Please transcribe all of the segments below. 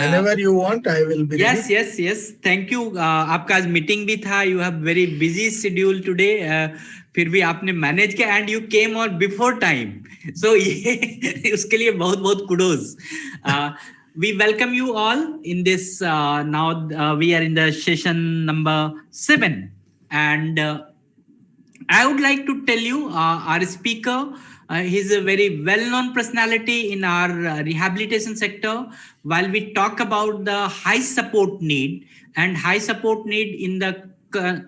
Whenever you want, I will be Yes, ready. yes, yes. Thank you. आपका आज meeting भी था. You have very busy schedule today. फिर भी आपने मैनेज किया and you came on before time. So ये उसके लिए बहुत बहुत kudos. We welcome you all in this. Now we are in the session number 7, and I would like to tell you our speaker. He's a very well-known personality in our rehabilitation sector. While we talk about the high support need and high support need in the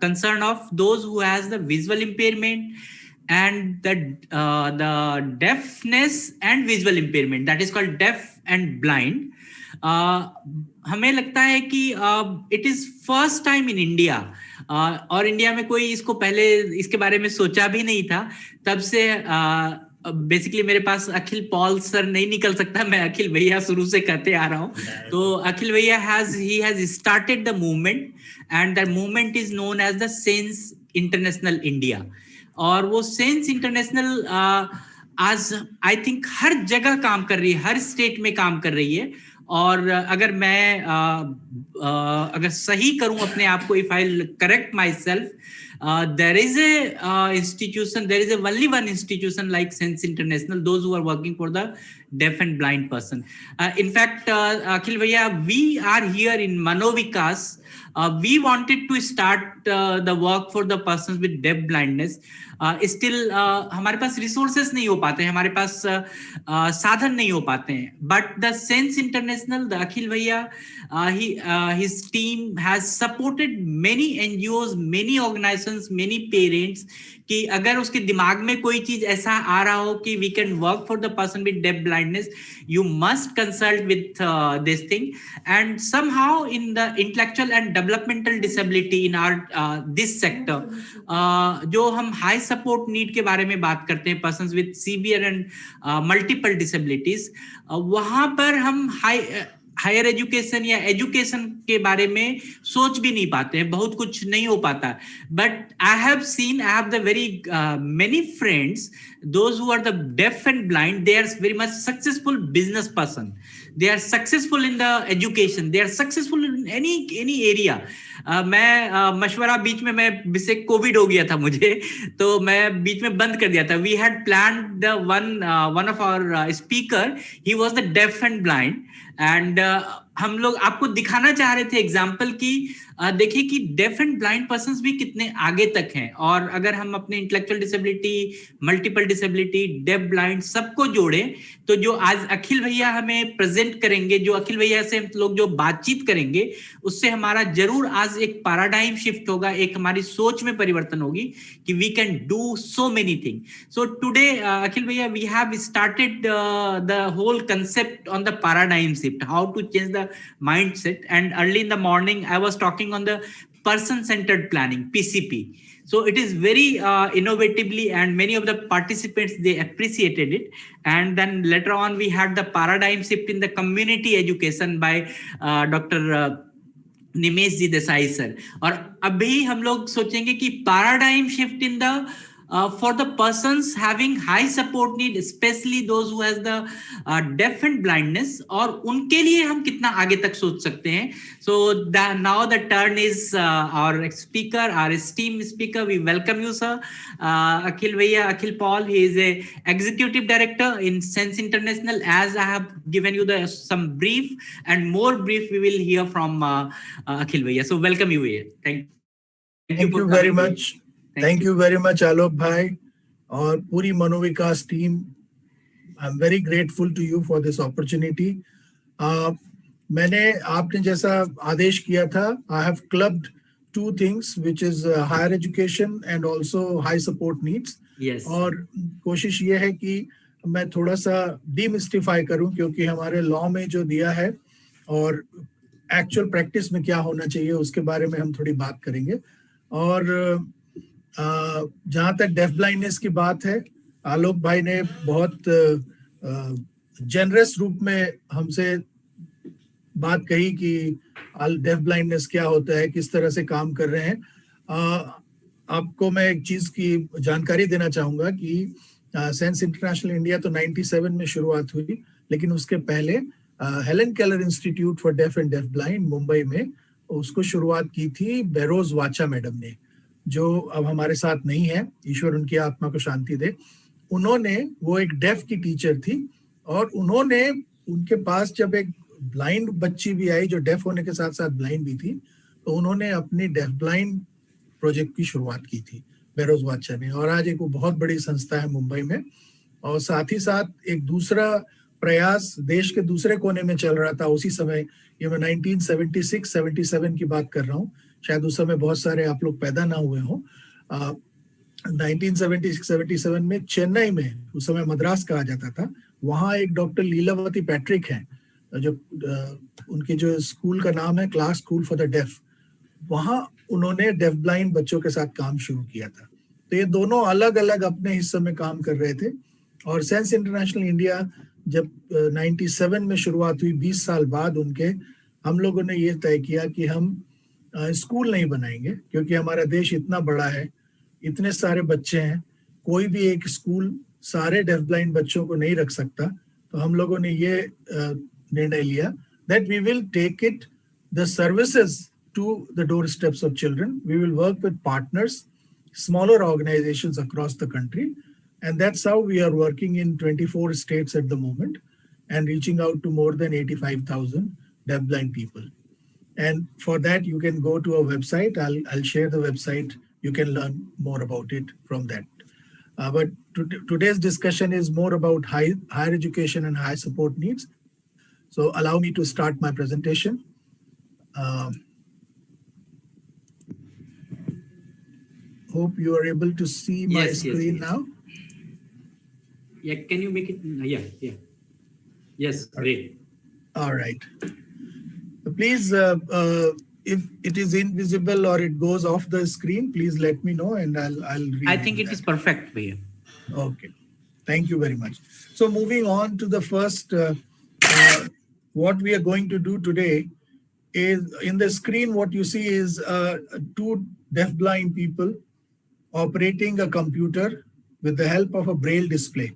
concern of those who has the visual impairment and the deafness and visual impairment, that is called deaf and blind. हमें लगता है कि it is first time in India, और India में कोई इसको पहले इसके बारे में सोचा भी नहीं था. तब से बेसिकली मेरे पास अखिल पॉल सर नहीं निकल सकता, मैं अखिल भैया शुरू से कहते आ रहा हूँ. तो अखिल भैया has started the movement, and the movement is known as the sense international India. और वो सेंस इंटरनेशनल आज आई थिंक हर जगह काम कर रही है, हर स्टेट में काम कर रही है. और अगर मैं अगर सही करूं अपने आप को, if I correct my self, there is a institution, there is a only one institution like Sense International, those who are working for the deaf and blind person. In fact, Akhil Bhaiya, we are here in Manovikas. We wanted to start the work for the persons with deaf blindness. Still हमारे पास resources नहीं हो पाते हैं, हमारे पास साधन नहीं हो पाते हैं. But the Sense International, the Akhil Bhaiya, his team has supported many NGOs, many organizations, many parents, कि अगर उसके दिमाग में कोई चीज ऐसा आ रहा हो कि we can work for the person with deaf blindness, you must consult with this thing. And somehow in the intellectual and developmental disability in our this sector, जो हम high support need के बारे में बात करते हैं, persons with severe and multiple disabilities, वहां पर हम हायर एजुकेशन या एजुकेशन के बारे में सोच भी नहीं पाते हैं, बहुत कुछ नहीं हो पाता. But I have seen, I have the very many friends, those who are the deaf and blind, they are very much successful business person, they are successful in the education, they are successful in any area. मैं मशवरा बीच में, मैं से Covid हो गया था मुझे, तो मैं बीच में बंद कर दिया था. We had planned the one of our speaker, he was the deaf and blind, एंड हम लोग आपको दिखाना चाह रहे थे एग्जाम्पल की देखिए कि डेफ एंड ब्लाइंड पर्संस भी कितने आगे तक हैं. और अगर हम अपने intellectual disability, multiple disability, deaf blind सबको जोड़े, तो जो आज अखिल भैया हमें प्रेजेंट करेंगे, जो अखिल भैया से हम लोग जो बातचीत करेंगे, उससे हमारा जरूर आज एक पैराडाइम शिफ्ट होगा, एक हमारी सोच में परिवर्तन होगी कि we can do so many thing. So today Akhil भैया, we have started the whole concept on the paradigm shift, how to change the mindset. And early in the morning I was talking on the person centered planning, PCP. So it is very innovatively, and many of the participants, they appreciated it. And then later on we had the paradigm shift in the community education by Dr. Nimesh ji Desai sir. और अभी हम लोग सोचेंगे कि paradigm shift in the for the persons having high support need, especially those who has the deaf and blindness, और उनके लिए हम कितना आगे तक सोच सकते हैं. So now the turn is our speaker, our esteemed speaker. We welcome you, sir. Akhil Bhaiya, Akhil Paul, he is a executive director in Sense International. As I have given you some brief, and more brief we will hear from Akhil Bhaiya. So welcome you here. Thank you very much. Thank you very much, Alok bhai, और पूरी Manovikas team. I am very grateful to you for this opportunity. मैंने आपने जैसा आदेश किया था, I have clubbed two things, which is higher education and also high support needs. Yes. और कोशिश ये है कि मैं थोड़ा सा डीमिस्टिफाई करूं, क्योंकि हमारे लॉ में जो दिया है और एक्चुअल प्रैक्टिस में क्या होना चाहिए, उसके बारे में हम थोड़ी बात करेंगे. और जहाँ तक डेफ ब्लाइंडनेस की बात है, आलोक भाई ने बहुत जेनरस रूप में हमसे बात कही कि डेफ ब्लाइंडनेस क्या होता है, किस तरह से काम कर रहे हैं. आपको मैं एक चीज की जानकारी देना चाहूंगा कि सेंस इंटरनेशनल इंडिया तो 97 में शुरुआत हुई, लेकिन उसके पहले Helen Keller institute for deaf and deaf blind Mumbai में, उसको शुरुआत की थी बेरोज वाचा मैडम ने, जो अब हमारे साथ नहीं है, ईश्वर उनकी आत्मा को शांति दे। उन्होंने, वो एक डेफ की टीचर थी, और उन्होंने, उनके पास जब एक ब्लाइंड बच्ची भी आई जो डेफ होने के साथ साथ ब्लाइंड भी थी, तो उन्होंने अपनी डेफ ब्लाइंड प्रोजेक्ट की शुरुआत की थी बेरोज वाचा ने, और आज एक वो बहुत बड़ी संस्था है मुंबई में। और साथ ही साथ एक दूसरा प्रयास देश के दूसरे कोने में चल रहा था उसी समय, ये मैं 1976-77 की बात कर रहा हूँ, शायद उस समय बहुत सारे आप लोग पैदा ना हुए हों। 1976-77 में चेन्नई में, उस समय मद्रास कहा जाता था, वहाँ एक डॉक्टर लीलावती पैट्रिक हैं, जो उनके जो स्कूल का नाम है class school for the deaf, वहाँ उन्होंने डेफ ब्लाइंड बच्चों के साथ काम शुरू किया था। तो ये दोनों अलग अलग अपने हिस्से में काम कर रहे थे। और सेंस इंटरनेशनल इंडिया जब 97 में शुरुआत हुई, 20 साल बाद उनके, हम लोगों ने ये तय किया कि हम स्कूल नहीं बनाएंगे, क्योंकि हमारा देश इतना बड़ा है, इतने सारे बच्चे हैं, कोई भी एक स्कूल सारे डेफ ब्लाइंड बच्चों को नहीं रख सकता। तो हम लोगों ने ये निर्णय लिया that we will take it the services to the doorsteps of children. We will work with partners, smaller organizations across the country. And that's how we are working in 24 states at the moment and reaching out to more than 85,000 deafblind people. And for that, you can go to our website. I'll share the website. You can learn more about it from that. But today's discussion is more about higher education and high support needs. So allow me to start my presentation. Hope you are able to see my screen now. Yeah, can you make it? Yeah. Yes, great. All right. Please, if it is invisible or it goes off the screen, please let me know and I'll read. I think it is perfect for you. Okay. Thank you very much. So moving on to the first, what we are going to do today is, in the screen, what you see is two deafblind people operating a computer with the help of a braille display.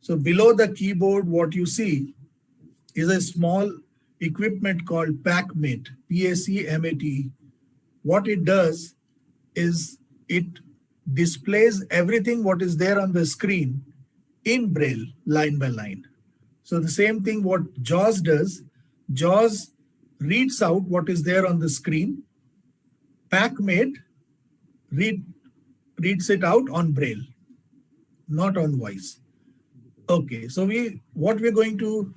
So below the keyboard, what you see is a small equipment called PACMate, P-A-C-M-A-T. What it does is it displays everything what is there on the screen in braille, line by line. So the same thing what JAWS does, JAWS reads out what is there on the screen. PACMate reads it out on braille, not on voice. Okay, so what we're going to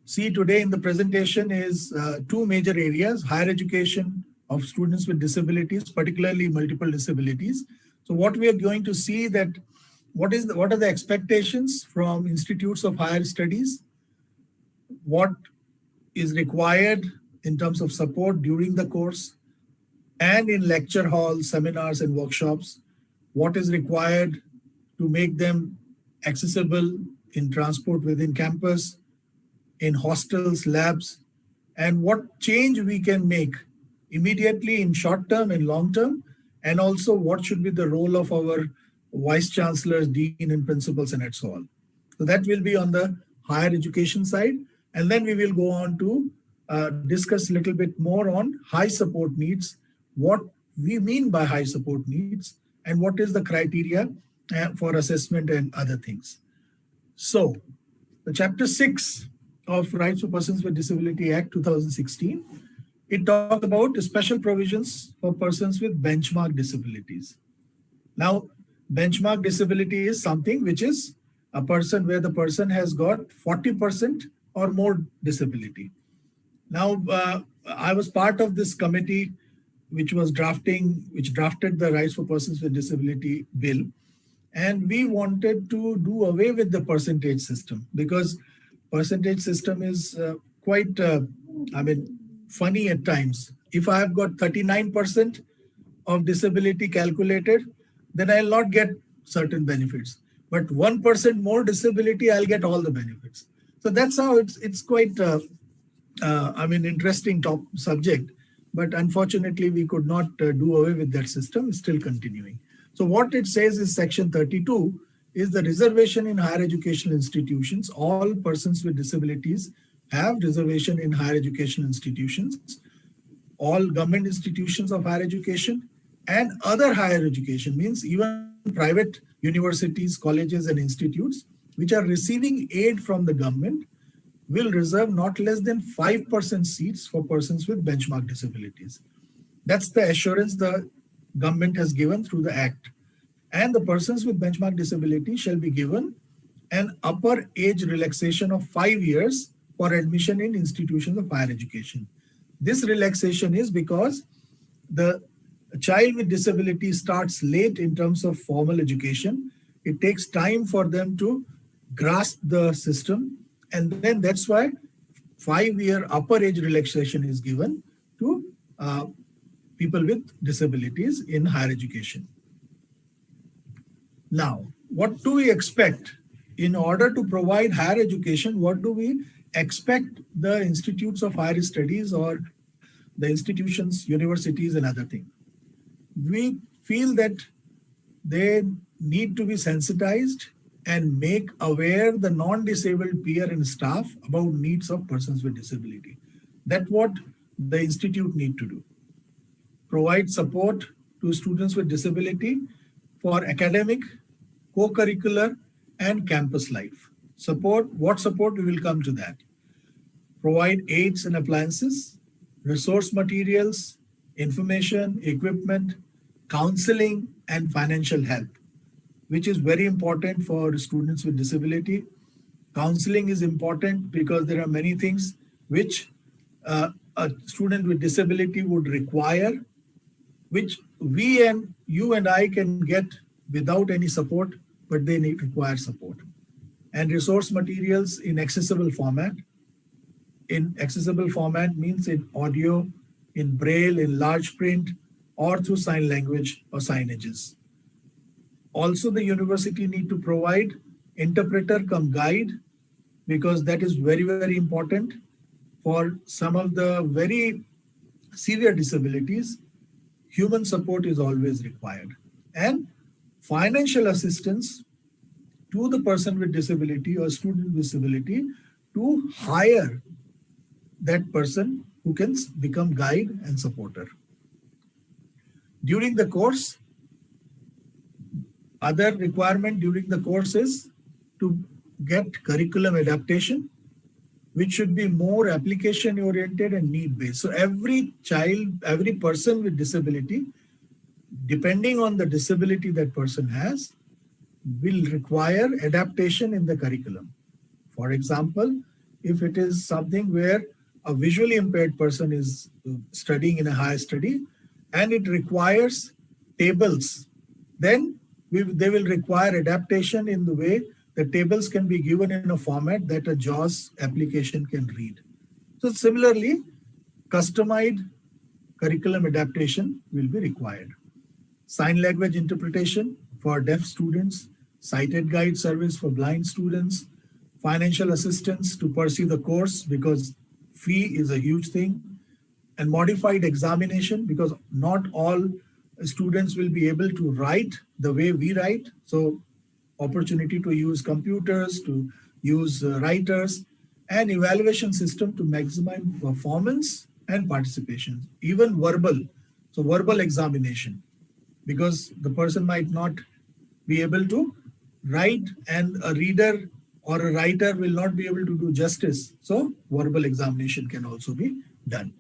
see today in the presentation is two major areas: higher education of students with disabilities, particularly multiple disabilities. So what we are going to see that what are the expectations from institutes of higher studies, what is required in terms of support during the course and in lecture halls, seminars and workshops, what is required to make them accessible in transport within campus, in hostels, labs, and what change we can make immediately in short term and long term, and also what should be the role of our vice chancellors, dean and principals, and so on. So that will be on the higher education side. And then we will go on to discuss a little bit more on high support needs, what we mean by high support needs, and what is the criteria for assessment and other things. So the chapter 6 of Rights of Persons with Disability Act 2016, it talks about special provisions for persons with benchmark disabilities. Now, benchmark disability is something which is a person where the person has got 40% or more disability. Now, I was part of this committee which drafted the Rights for Persons with Disability bill. And we wanted to do away with the percentage system, because percentage system is quite, funny at times. If I have got 39% of disability calculated, then I'll not get certain benefits. But 1% more disability, I'll get all the benefits. So that's how it's quite, interesting subject. But unfortunately, we could not do away with that system. It's still continuing. So what it says is section 32 is the reservation in higher educational institutions. All persons with disabilities have reservation in higher education institutions, all government institutions of higher education and other higher education, means even private universities, colleges and institutes which are receiving aid from the government will reserve not less than 5% seats for persons with benchmark disabilities. That's the assurance the government has given through the Act. And the persons with benchmark disability shall be given an upper age relaxation of 5 years for admission in institutions of higher education. This relaxation is because the child with disability starts late in terms of formal education. It takes time for them to grasp the system, and then that's why 5-year upper age relaxation is given to people with disabilities in higher education. Now, what do we expect in order to provide higher education? What do we expect the institutes of higher studies or the institutions, universities and other things? We feel that they need to be sensitized and make aware the non-disabled peer and staff about needs of persons with disability. That's what the institute need to do. Provide support to students with disability for academic, co-curricular and campus life. Support, what support, we will come to that. Provide aids and appliances, resource materials, information, equipment, counseling and financial help, which is very important for students with disability. Counseling is important because there are many things which a student with disability would require, which we and you and I can get without any support, but they require support. And resource materials in accessible format. In accessible format means in audio, in braille, in large print, or through sign language or signages. Also, the university need to provide interpreter come guide, because that is very, very important for some of the very severe disabilities. Human support is always required. And financial assistance to the person with disability or student with disability to hire that person who can become guide and supporter. During the course, other requirement during the course is to get curriculum adaptation, which should be more application oriented and need based. So every child, every person with disability, depending on the disability that person has, will require adaptation in the curriculum. For example, if it is something where a visually impaired person is studying in a higher study and it requires tables, then they will require adaptation in the way the tables can be given in a format that a JAWS application can read. So similarly, customized curriculum adaptation will be required. Sign language interpretation for deaf students, sighted guide service for blind students, financial assistance to pursue the course because fee is a huge thing, and modified examination because not all students will be able to write the way we write. So opportunity to use computers, to use writers, and evaluation system to maximize performance and participation, even verbal. So verbal examination, because the person might not be able to write and a reader or a writer will not be able to do justice. So verbal examination can also be done.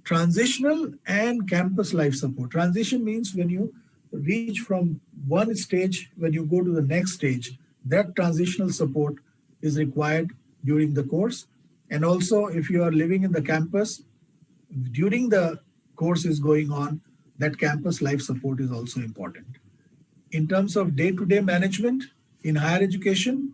Transitional and campus life support. Transition means when you reach from one stage, when you go to the next stage, that transitional support is required during the course. And also if you are living in the campus, during the course is going on, that campus life support is also important. In terms of day-to-day management in higher education,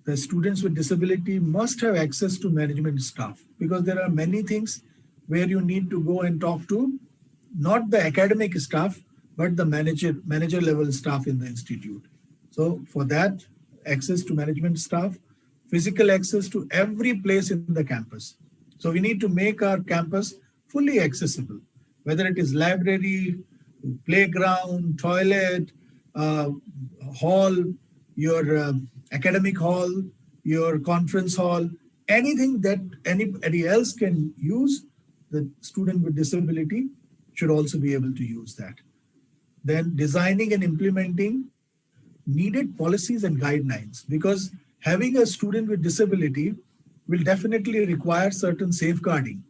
the students with disability must have access to management staff, because there are many things where you need to go and talk to not the academic staff, but the manager level staff in the institute. So for that, access to management staff, physical access to every place in the campus. So we need to make our campus fully accessible, whether it is library, playground, toilet, hall, your academic hall, your conference hall, anything that anybody else can use, the student with disability should also be able to use that. Then designing and implementing needed policies and guidelines, because having a student with disability will definitely require certain safeguarding.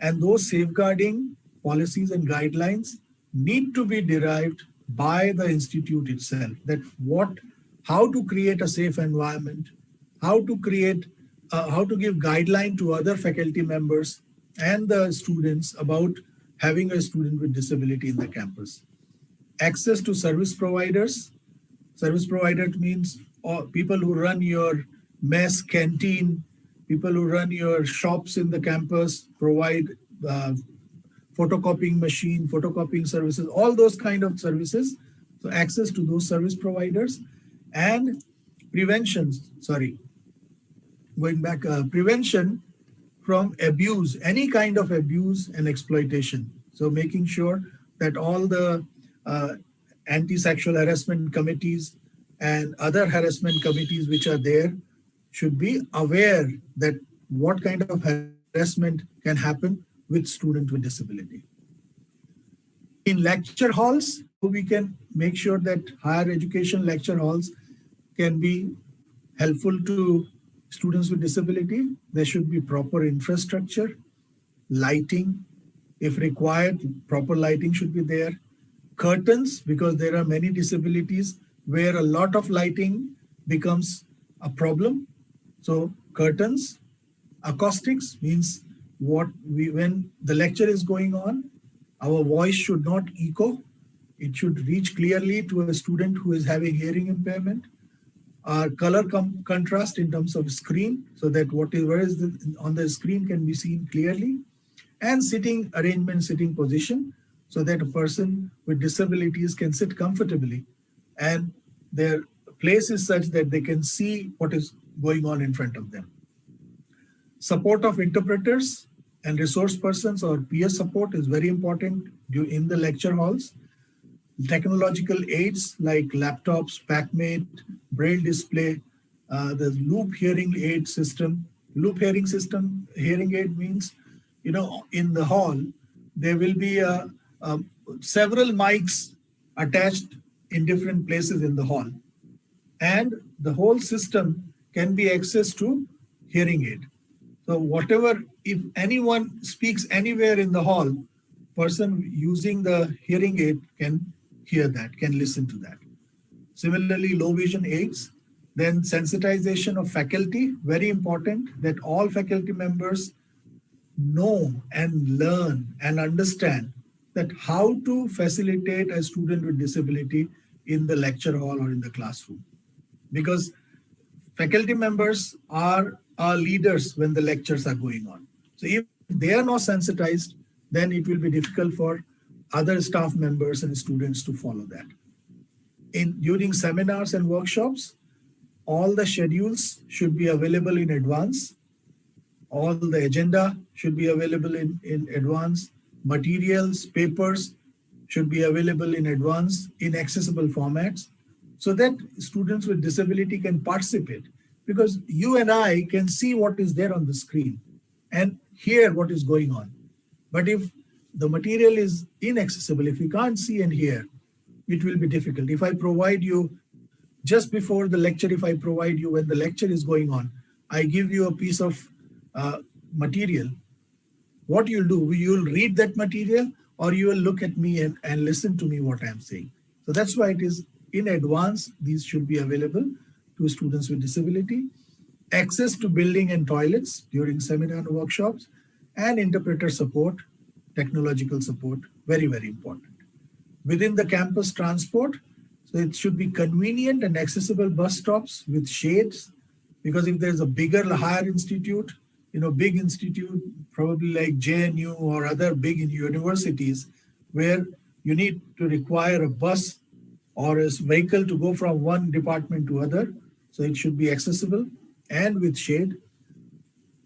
And those safeguarding policies and guidelines need to be derived by the institute itself, that how to create a safe environment, how to give guideline to other faculty members and the students about having a student with disability in the campus. Access to service providers. Service provider means people who run your mess, canteen, people who run your shops in the campus, provide photocopying machine, photocopying services, all those kind of services. So access to those service providers. And prevention from abuse, any kind of abuse and exploitation. So making sure that all the anti-sexual harassment committees and other harassment committees which are there should be aware that what kind of harassment can happen with students with disability. In lecture halls, we can make sure that higher education lecture halls can be helpful to students with disability. There should be proper infrastructure, lighting, if required, proper lighting should be there. Curtains, because there are many disabilities where a lot of lighting becomes a problem. So curtains. Acoustics means when the lecture is going on, our voice should not echo. It should reach clearly to a student who is having hearing impairment. Our color contrast in terms of screen, so that whatever is on the screen can be seen clearly. And sitting arrangement, sitting position, so that a person with disabilities can sit comfortably and their place is such that they can see what is going on in front of them. Support of interpreters and resource persons or peer support is very important in the lecture halls. Technological aids like laptops, PackMate, Braille display, the loop hearing aid system. Loop hearing system, hearing aid means, in the hall, there will be several mics attached in different places in the hall. And the whole system can be accessed to hearing aid. So if anyone speaks anywhere in the hall, person using the hearing aid can hear that, can listen to that. Similarly, low vision aids, then sensitization of faculty, very important that all faculty members know and learn and understand that how to facilitate a student with disability in the lecture hall or in the classroom. Because faculty members are our leaders when the lectures are going on. So if they are not sensitized, then it will be difficult for other staff members and students to follow that. During seminars and workshops, all the schedules should be available in advance. All the agenda should be available in advance. Materials, papers should be available in advance in accessible formats so that students with disability can participate. Because you and I can see what is there on the screen and hear what is going on. But if the material is inaccessible, if you can't see and hear, it will be difficult. If I provide you just before the lecture, if I provide you when the lecture is going on, I give you a piece of material, what you'll do, you'll read that material or you will look at me and listen to me what I'm saying. So that's why it is in advance, these should be available to students with disability. Access to building and toilets during seminar and workshops, and interpreter support, technological support, very, very important. Within the campus transport, so it should be convenient and accessible bus stops with shades, because if there's a bigger, higher institute, big institute, probably like JNU or other big universities, where you need to require a bus or a vehicle to go from one department to other. So it should be accessible and with shade.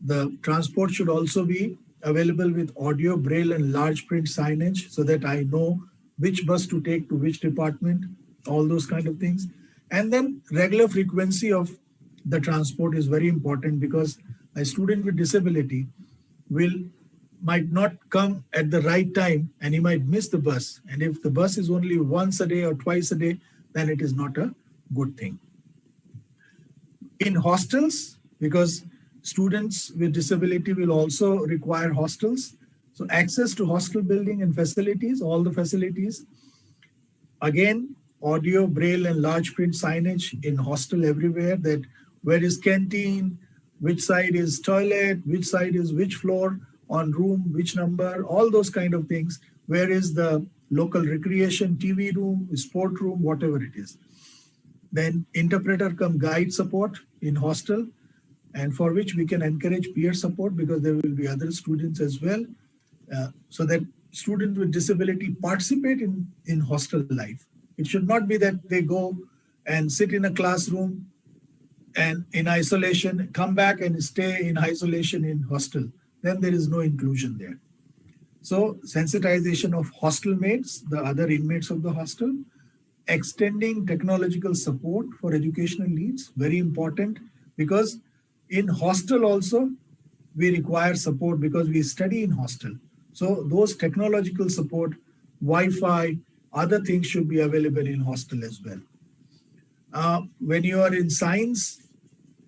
The transport should also be available with audio, braille, and large print signage so that I know which bus to take to which department, all those kind of things. And then regular frequency of the transport is very important, because a student with disability might not come at the right time and he might miss the bus. And if the bus is only once a day or twice a day, then it is not a good thing. In hostels, because students with disability will also require hostels. So access to hostel building and facilities, all the facilities. Again, audio, braille and large print signage in hostel everywhere, that where is canteen, which side is toilet, which side is which floor on room, which number, all those kind of things. Where is the local recreation, TV room, sport room, whatever it is. Then interpreter come guide support in hostel, and for which we can encourage peer support because there will be other students as well, so that students with disability participate in hostel life. It should not be that they go and sit in a classroom and in isolation, come back and stay in isolation in hostel. Then there is no inclusion there. So sensitization of hostel mates, the other inmates of the hostel, extending technological support for educational needs, very important, because in hostel also we require support because we study in hostel. So those technological support, Wi-Fi, other things should be available in hostel as well. When you are in science,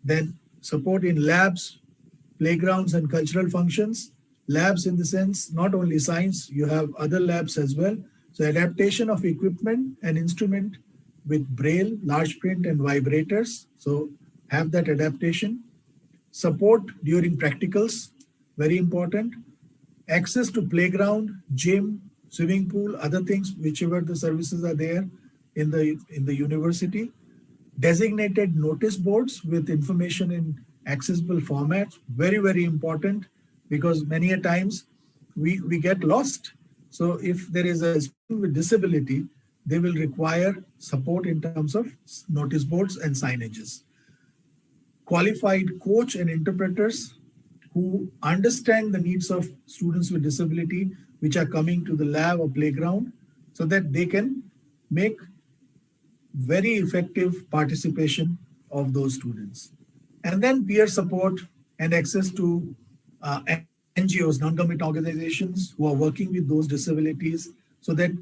then support in labs, playgrounds and cultural functions. Labs in the sense, not only science, you have other labs as well. So adaptation of equipment and instrument with braille, large print and vibrators. So have that adaptation. Support during practicals, very important. Access to playground, gym, swimming pool, other things, whichever the services are there in the university. Designated notice boards with information in accessible formats, very, very important, because many a times we get lost. So if there is a student with disability, they will require support in terms of notice boards and signages. Qualified coach and interpreters who understand the needs of students with disability which are coming to the lab or playground, so that they can make very effective participation of those students. And then peer support and access to NGOs, non-government organizations who are working with those disabilities, so that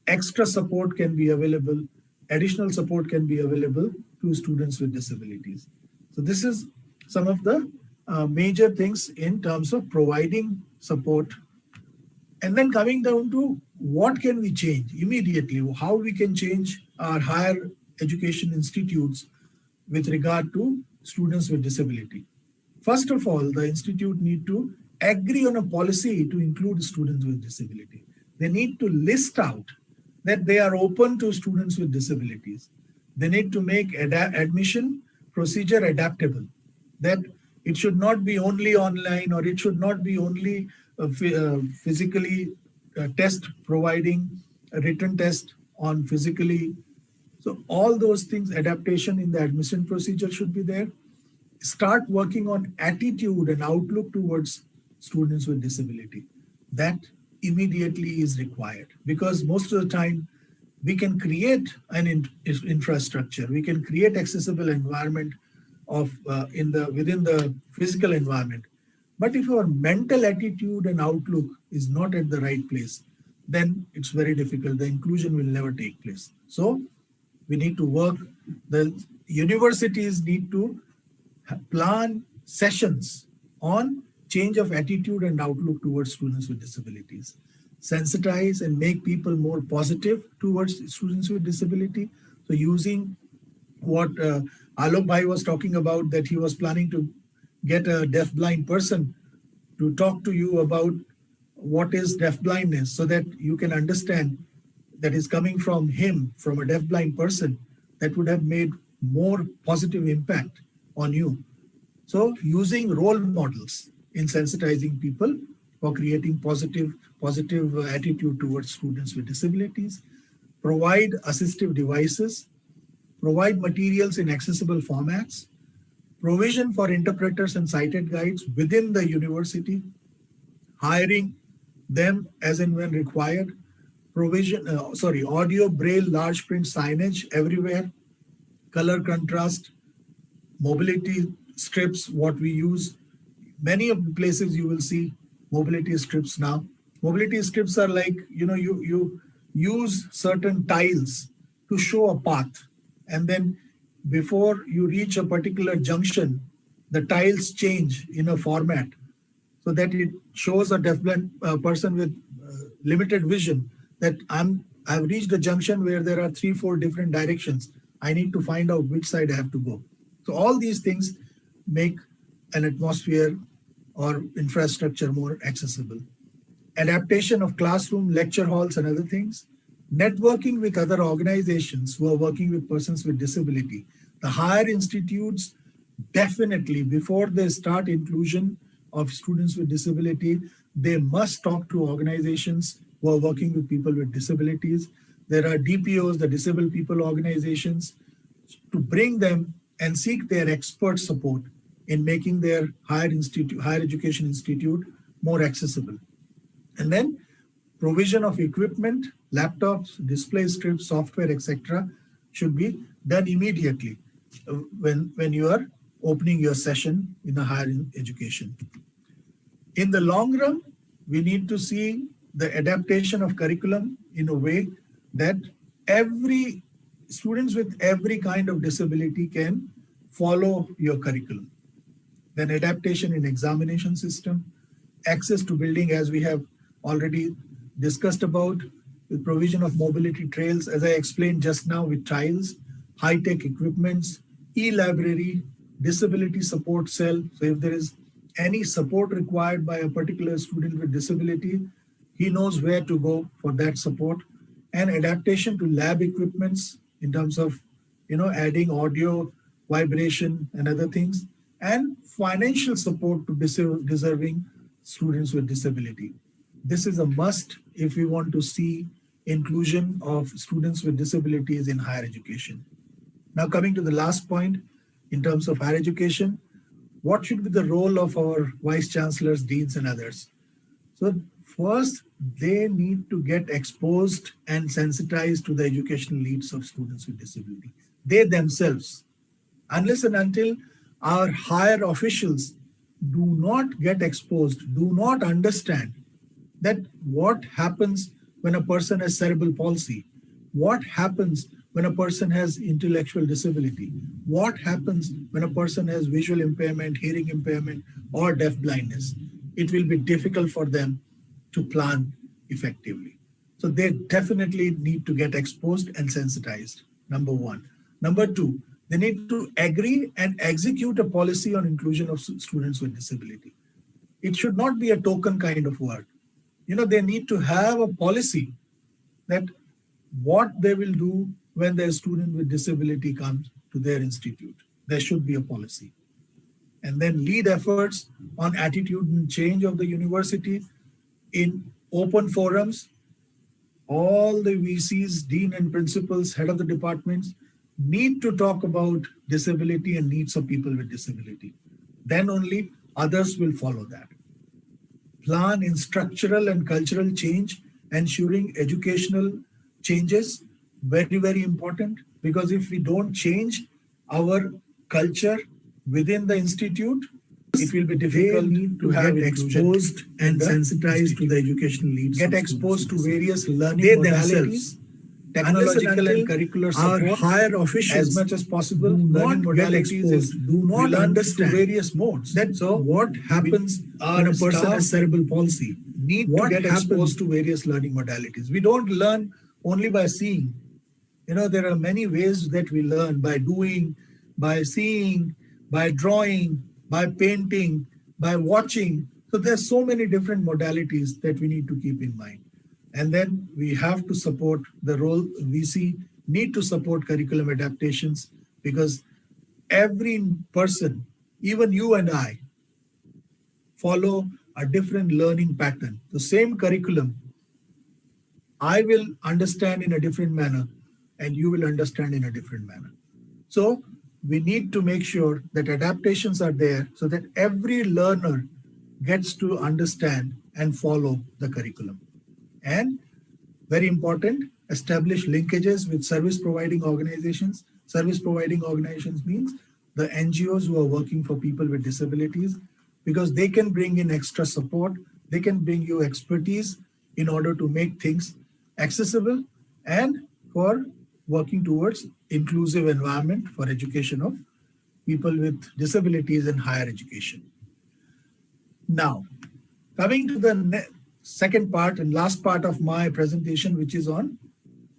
extra support can be available, additional support can be available to students with disabilities. So this is some of the major things in terms of providing support. And then coming down to what can we change immediately, how we can change our higher education institutes with regard to students with disability. First of all, the institute need to agree on a policy to include students with disability. They need to list out that they are open to students with disabilities. They need to make admission procedure adaptable, that it should not be only online, or it should not be only physically test, providing a written test on physically. So all those things, adaptation in the admission procedure should be there. Start working on attitude and outlook towards students with disability. That immediately is required, because most of the time we can create an infrastructure, we can create accessible environment of within the physical environment. But if our mental attitude and outlook is not at the right place, then it's very difficult. The inclusion will never take place. So we need to work, the universities need to plan sessions on change of attitude and outlook towards students with disabilities. Sensitize and make people more positive towards students with disability. So using what Alok Bhai was talking about, that he was planning to get a deaf-blind person to talk to you about what is deaf-blindness, so that you can understand that is coming from him, from a deaf-blind person, that would have made more positive impact on you. So using role models in sensitizing people for creating positive attitude towards students with disabilities, provide assistive devices, provide materials in accessible formats, provision for interpreters and sighted guides within the university, hiring them as and when required, provision, audio, braille, large print signage everywhere, color contrast, mobility strips, what we use many of the places you will see mobility strips now. Mobility strips are like, you use certain tiles to show a path. And then before you reach a particular junction, the tiles change in a format so that it shows a deafblind person with limited vision that I've reached a junction where there are 3-4 different directions. I need to find out which side I have to go. So all these things make an atmosphere or infrastructure more accessible. Adaptation of classroom, lecture halls, and other things. Networking with other organizations who are working with persons with disability. The higher institutes definitely, before they start inclusion of students with disability, they must talk to organizations who are working with people with disabilities. There are DPOs, the disabled people organizations, to bring them and seek their expert support in making their higher education institute more accessible. And then provision of equipment, laptops, display strips, software, etc. should be done immediately when you are opening your session in a higher education. In the long run, we need to see the adaptation of curriculum in a way that every students with every kind of disability can follow your curriculum. Then adaptation in examination system, access to building, as we have already discussed about, the provision of mobility trails, as I explained just now, with tiles, high-tech equipments, e-library, disability support cell. So if there is any support required by a particular student with disability, he knows where to go for that support. And adaptation to lab equipments in terms of, adding audio, vibration, and other things, and financial support to deserving students with disability. This is a must if we want to see inclusion of students with disabilities in higher education. Now, coming to the last point, in terms of higher education, what should be the role of our vice chancellors, deans, and others? So first, they need to get exposed and sensitized to the educational needs of students with disability. They themselves, unless and until our higher officials do not get exposed, do not understand that what happens when a person has cerebral palsy, what happens when a person has intellectual disability, what happens when a person has visual impairment, hearing impairment, or deaf blindness, it will be difficult for them to plan effectively. So they definitely need to get exposed and sensitized, number one. Number two, they need to agree and execute a policy on inclusion of students with disability. It should not be a token kind of word. They need to have a policy that what they will do when their student with disability comes to their institute. There should be a policy. And then lead efforts on attitude and change of the university in open forums. All the VCs, dean and principals, head of the departments need to talk about disability and needs of people with disability. Then only others will follow that. Plan in structural and cultural change, ensuring educational changes, very, very important, because if we don't change our culture within the institute, it will be difficult to get exposed and sensitized to the educational needs. Get exposed to various learning modalities, technological and curricular support. Our higher officials, as much as possible, not get exposed, do not understand various modes. So what happens when a person has cerebral palsy? Need to get exposed to various learning modalities. We don't learn only by seeing. There are many ways that we learn: by doing, by seeing, by drawing, by painting, by watching. So there's so many different modalities that we need to keep in mind. And then we have to support the role VC, need to support curriculum adaptations, because every person, even you and I, follow a different learning pattern. The same curriculum, I will understand in a different manner and you will understand in a different manner. So we need to make sure that adaptations are there so that every learner gets to understand and follow the curriculum. And very important, establish linkages with service providing organizations. Service providing organizations means the NGOs who are working for people with disabilities. because they can bring in extra support. They can bring you expertise in order to make things accessible and for working towards inclusive environment for education of people with disabilities in higher education. Now, coming to the second part and last part of my presentation, which is on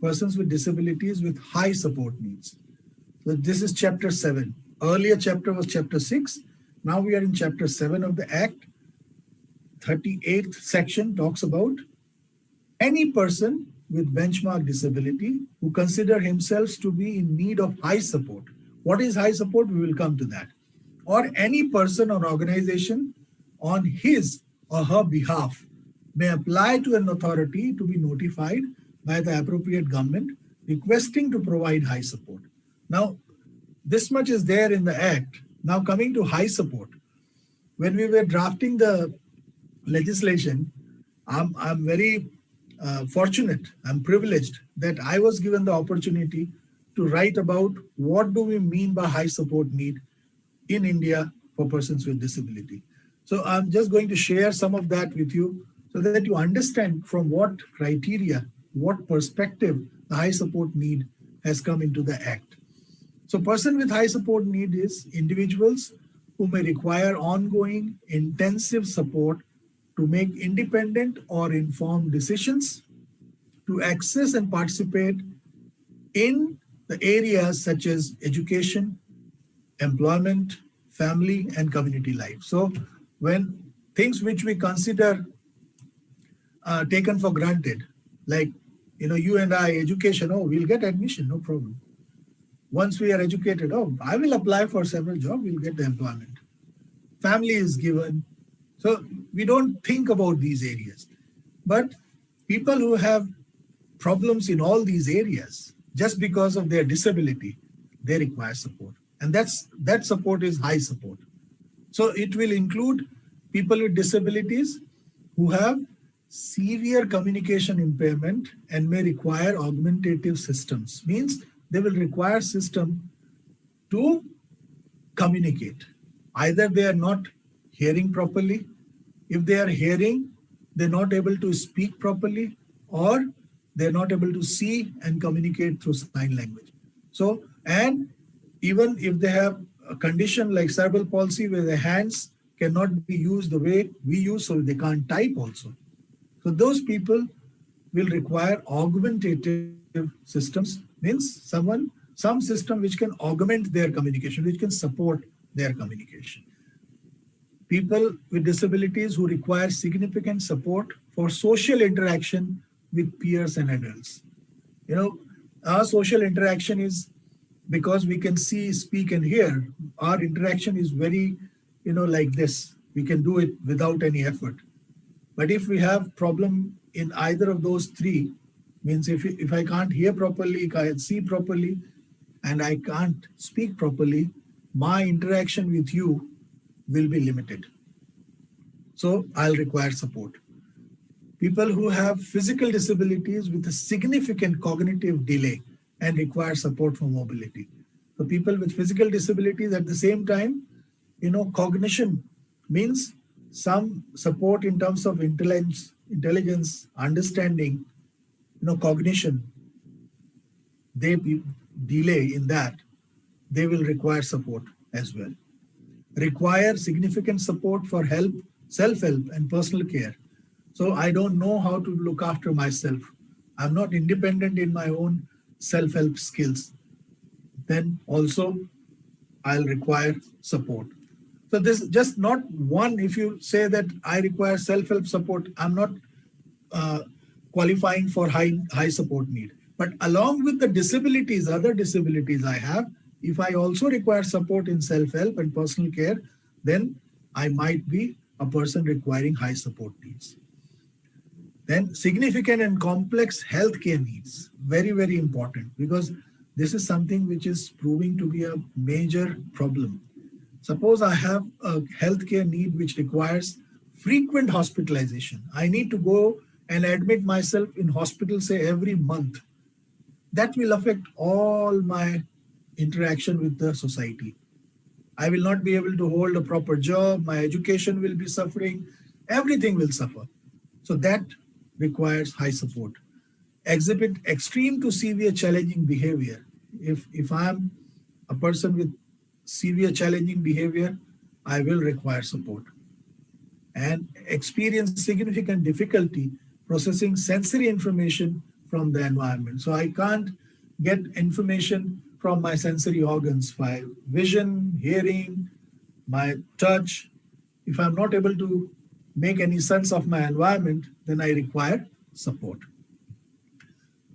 persons with disabilities with high support needs. So this is chapter 7. Earlier chapter was chapter 6. Now we are in chapter 7 of the Act. 38th section talks about any person with benchmark disability who consider himself to be in need of high support. What is high support? We will come to that. Or any person or organization on his or her behalf may apply to an authority to be notified by the appropriate government requesting to provide high support. Now, this much is there in the Act. Now coming to high support. When we were drafting the legislation, I'm very fortunate, I'm privileged that I was given the opportunity to write about what do we mean by high support need in India for persons with disability. So I'm just going to share some of that with you so that you understand from what criteria, what perspective the high support need has come into the Act. So person with high support need is individuals who may require ongoing intensive support to make independent or informed decisions, to access and participate in the areas such as education, employment, family, and community life. So when things which we consider taken for granted, like, you and I, education, oh, we'll get admission, no problem. Once we are educated, oh, I will apply for several jobs, we'll get the employment. Family is given. So we don't think about these areas. But people who have problems in all these areas, just because of their disability, they require support. And that support is high support. So it will include people with disabilities who have severe communication impairment and may require augmentative systems. Means they will require system to communicate. Either they are not hearing properly. If they are hearing, they're not able to speak properly, or they're not able to see and communicate through sign language. So, and even if they have a condition like cerebral palsy where their hands cannot be used the way we use, so they can't type also. So those people will require augmentative systems, means some system which can augment their communication, which can support their communication. People with disabilities who require significant support for social interaction with peers and adults. Our social interaction is, because we can see, speak, and hear, our interaction is very, like this. We can do it without any effort. But if we have problem in either of those three, means if I can't hear properly, I can't see properly, and I can't speak properly, my interaction with you will be limited. So I'll require support. People who have physical disabilities with a significant cognitive delay and require support for mobility. So people with physical disabilities at the same time, cognition means some support in terms of intelligence, understanding, cognition. They delay in that, they will require support as well. Require significant support for help, self-help, and personal care. So I don't know how to look after myself. I'm not independent in my own self-help skills. Then also I'll require support. So this is just not one. If you say that I require self-help support, I'm not qualifying for high support need. But along with the disabilities, other disabilities I have, if I also require support in self-help and personal care, then I might be a person requiring high support needs. Then significant and complex healthcare needs, very, very important, because this is something which is proving to be a major problem. Suppose I have a healthcare need which requires frequent hospitalization. I need to go and admit myself in hospital, say every month. That will affect all my interaction with the society. I will not be able to hold a proper job. My education will be suffering. Everything will suffer. So that requires high support. Exhibit extreme to severe challenging behavior. If I am a person with severe challenging behavior, I will require support. And experience significant difficulty processing sensory information from the environment. So I can't get information from my sensory organs, my vision, hearing, my touch. If I'm not able to make any sense of my environment, then I require support.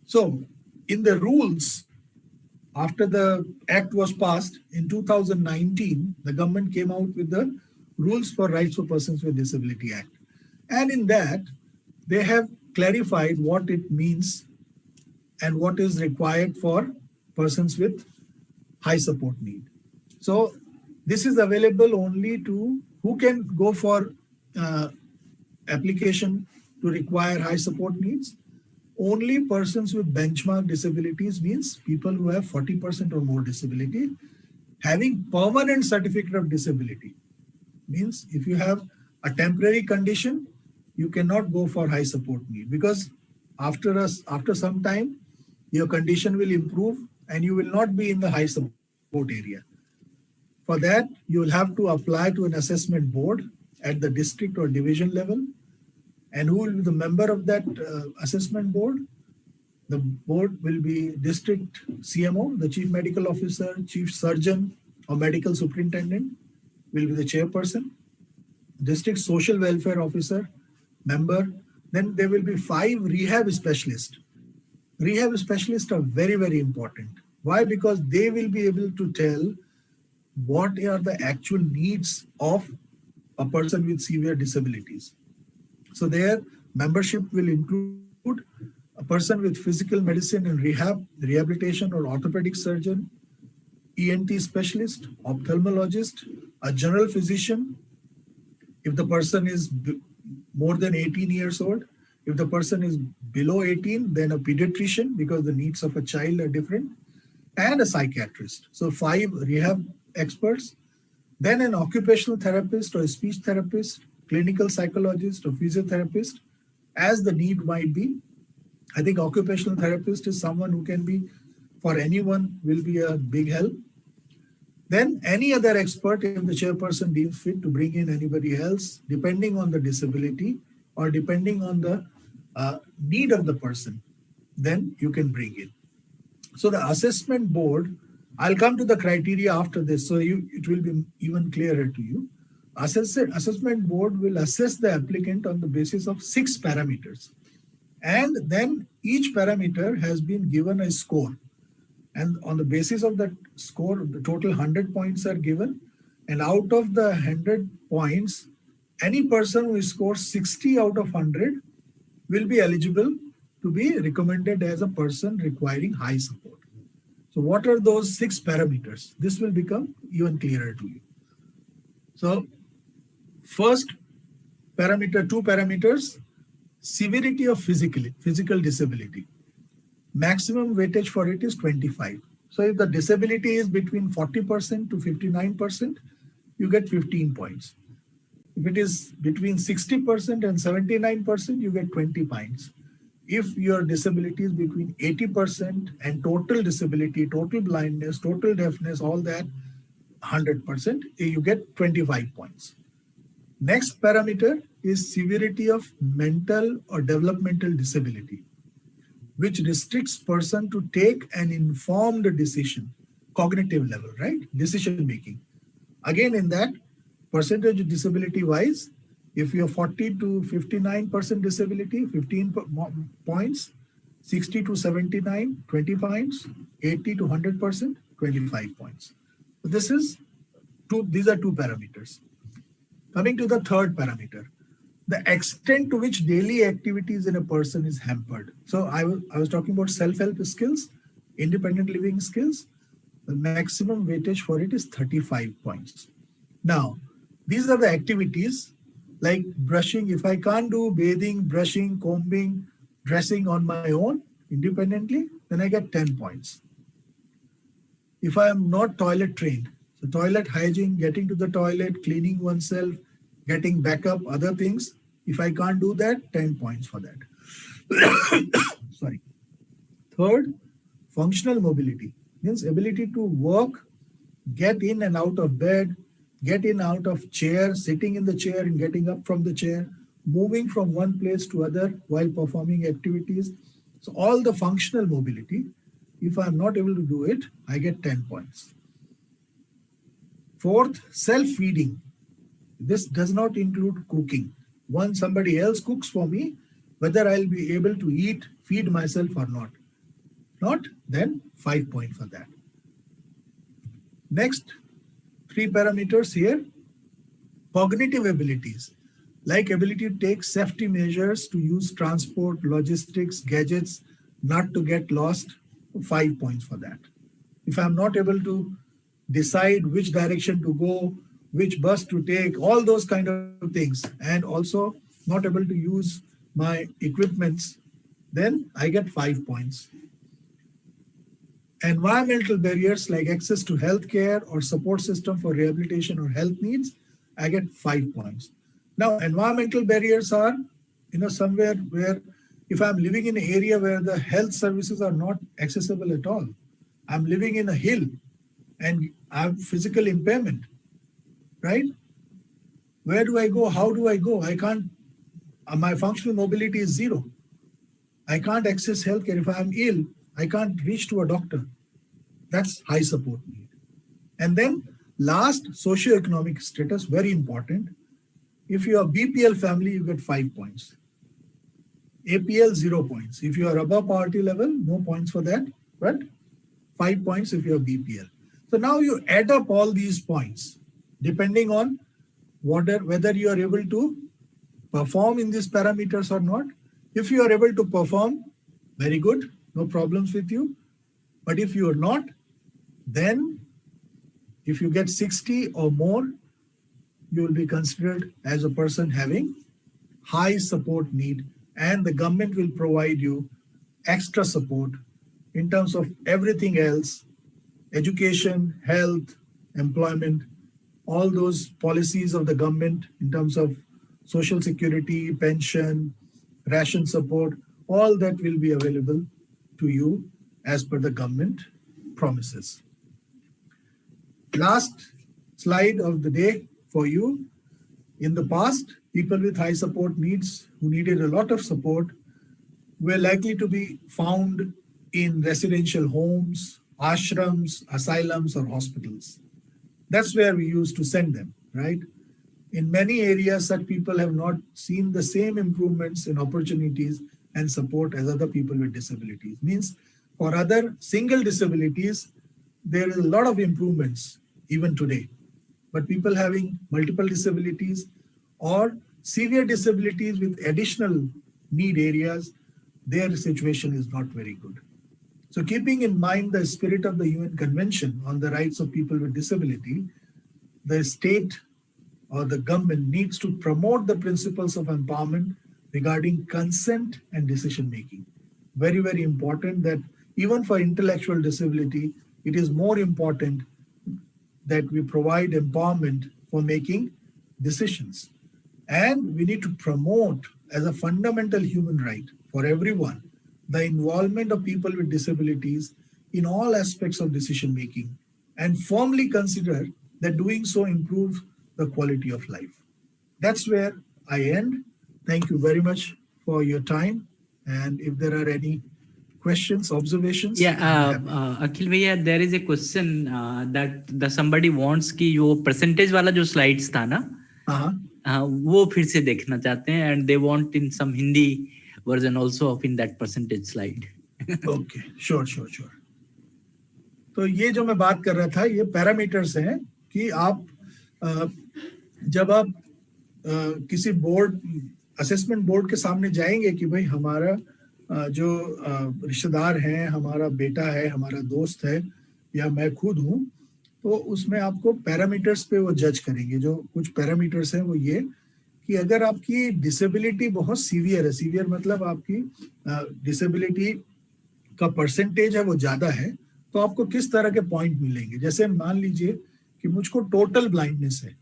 So in the rules, after the act was passed in 2019, the government came out with the Rules for Rights for Persons with Disability Act. And in that, they have clarified what it means and what is required for persons with high support need. So this is available only to who can go for application to require high support needs. Only persons with benchmark disabilities, means people who have 40% or more disability, having permanent certificate of disability. Means if you have a temporary condition, you cannot go for high support need, because after some time, your condition will improve and you will not be in the high support area. For that, you will have to apply to an assessment board at the district or division level. And who will be the member of that assessment board? The board will be district CMO, the chief medical officer, chief surgeon, or medical superintendent will be the chairperson. District social welfare officer, member. Then there will be 5 rehab specialists. Rehab specialists are very, very important. Why? Because they will be able to tell what are the actual needs of a person with severe disabilities. So their membership will include a person with physical medicine and rehabilitation or orthopedic surgeon, ENT specialist, ophthalmologist, a general physician, if the person is more than 18 years old. If the person is below 18, then a pediatrician, because the needs of a child are different, and a psychiatrist. So 5 rehab experts, then an occupational therapist or a speech therapist, clinical psychologist or physiotherapist, as the need might be. I think occupational therapist is someone who can be, for anyone, will be a big help. Then any other expert, if the chairperson deems fit to bring in anybody else, depending on the disability or depending on the need of the person, then you can bring in. So the assessment board, I'll come to the criteria after this, so it will be even clearer to you. Assessment board will assess the applicant on the basis of 6 parameters. And then each parameter has been given a score. And on the basis of that score, the total 100 points are given. And out of the 100 points, any person who scores 60 out of 100 will be eligible to be recommended as a person requiring high support. So what are those 6 parameters? This will become even clearer to you. So first parameter, 2 parameters, severity of physical disability. Maximum weightage for it is 25. So if the disability is between 40% to 59%, you get 15 points. If it is between 60% and 79%, you get 20 points. If your disability is between 80% and total disability, total blindness, total deafness, all that, 100%, you get 25 points. Next parameter is severity of mental or developmental disability, which restricts person to take an informed decision, cognitive level, right? Decision making. Again, in that percentage disability wise, if you're 40 to 59% disability, 15 points, 60 to 79, 20 points, 80 to 100%, 25 points. So these are 2 parameters. Coming to the third parameter, the extent to which daily activities in a person is hampered. So I was talking about self-help skills, independent living skills. The maximum weightage for it is 35 points. Now, these are the activities like brushing. If I can't do bathing, brushing, combing, dressing on my own independently, then I get 10 points. If I am not toilet trained, So toilet hygiene, getting to the toilet, cleaning oneself, getting backup, other things. If I can't do that, 10 points for that. Sorry. Third, functional mobility means ability to work, get in and out of bed, get in out of chair, sitting in the chair and getting up from the chair, moving from one place to other while performing activities. So all the functional mobility, if I'm not able to do it, I get 10 points. Fourth, self-feeding. This does not include cooking. Once somebody else cooks for me, whether I'll be able to eat, feed myself or not. Not, then 5 points for that. Next, 3 parameters here. Cognitive abilities, like ability to take safety measures to use transport, logistics, gadgets, not to get lost, 5 points for that. If I'm not able to decide which direction to go, which bus to take, all those kind of things, and also not able to use my equipments, then I get 5 points. Environmental barriers like access to healthcare or support system for rehabilitation or health needs, I get 5 points. Now, environmental barriers are, somewhere where if I'm living in an area where the health services are not accessible at all, I'm living in a hill and I have physical impairment, right? Where do I go? How do I go? I can't, my functional mobility is 0. I can't access healthcare. If I'm ill, I can't reach to a doctor. That's high support need. And then last, socioeconomic status, very important. If you are BPL family, you get 5 points. APL, 0 points. If you are above poverty level, no points for that, but 5 points if you are BPL. So now you add up all these points, depending on whether you are able to perform in these parameters or not. If you are able to perform, very good, no problems with you. But if you are not, then if you get 60 or more, you will be considered as a person having high support need, and the government will provide you extra support in terms of everything else, education, health, employment, all those policies of the government in terms of social security, pension, ration support, all that will be available to you as per the government promises. Last slide of the day for you. In the past, people with high support needs who needed a lot of support were likely to be found in residential homes, ashrams, asylums, or hospitals. That's where we used to send them, right? In many areas, such people have not seen the same improvements in opportunities and support as other people with disabilities. Means for other single disabilities, there is a lot of improvements even today. But people having multiple disabilities or severe disabilities with additional need areas, their situation is not very good. So keeping in mind the spirit of the UN Convention on the Rights of People with Disability, the state or the government needs to promote the principles of empowerment regarding consent and decision making. Very, very important that even for intellectual disability, it is more important that we provide empowerment for making decisions. And we need to promote as a fundamental human right for everyone the involvement of people with disabilities in all aspects of decision making, and firmly consider that doing so improves the quality of life. That's where I end. Thank you very much for your time. And if there are any questions, observations. Yeah, Akhil Bhaiya, there is a question that somebody wants कि वो percentage वाला जो slides था ना, वो फिर से देखना चाहते हैं, and they want in some Hindi version also of in that percentage slide. Okay, sure. तो ये जो मैं बात कर रहा था, ये पैरामीटर्स हैं कि आप जब आप किसी बोर्ड, असेसमेंट बोर्ड के सामने जाएंगे कि भाई हमारा जो रिश्तेदार हैं, हमारा बेटा है, हमारा दोस्त है, या मैं खुद हूँ, तो उसमें आपको पैरामीटर्स पे वो जज करेंगे. जो कुछ पैरामीटर्स हैं वो ये कि अगर आपकी डिसेबिलिटी बहुत सीवियर है, सीवियर मतलब आपकी डिसेबिलिटी का परसेंटेज है वो ज़्यादा है, तो आपको किस तरह के पॉइंट मिलेंगे. जैसे मान लीजिए कि मुझको टोटल ब्लाइंडनेस है,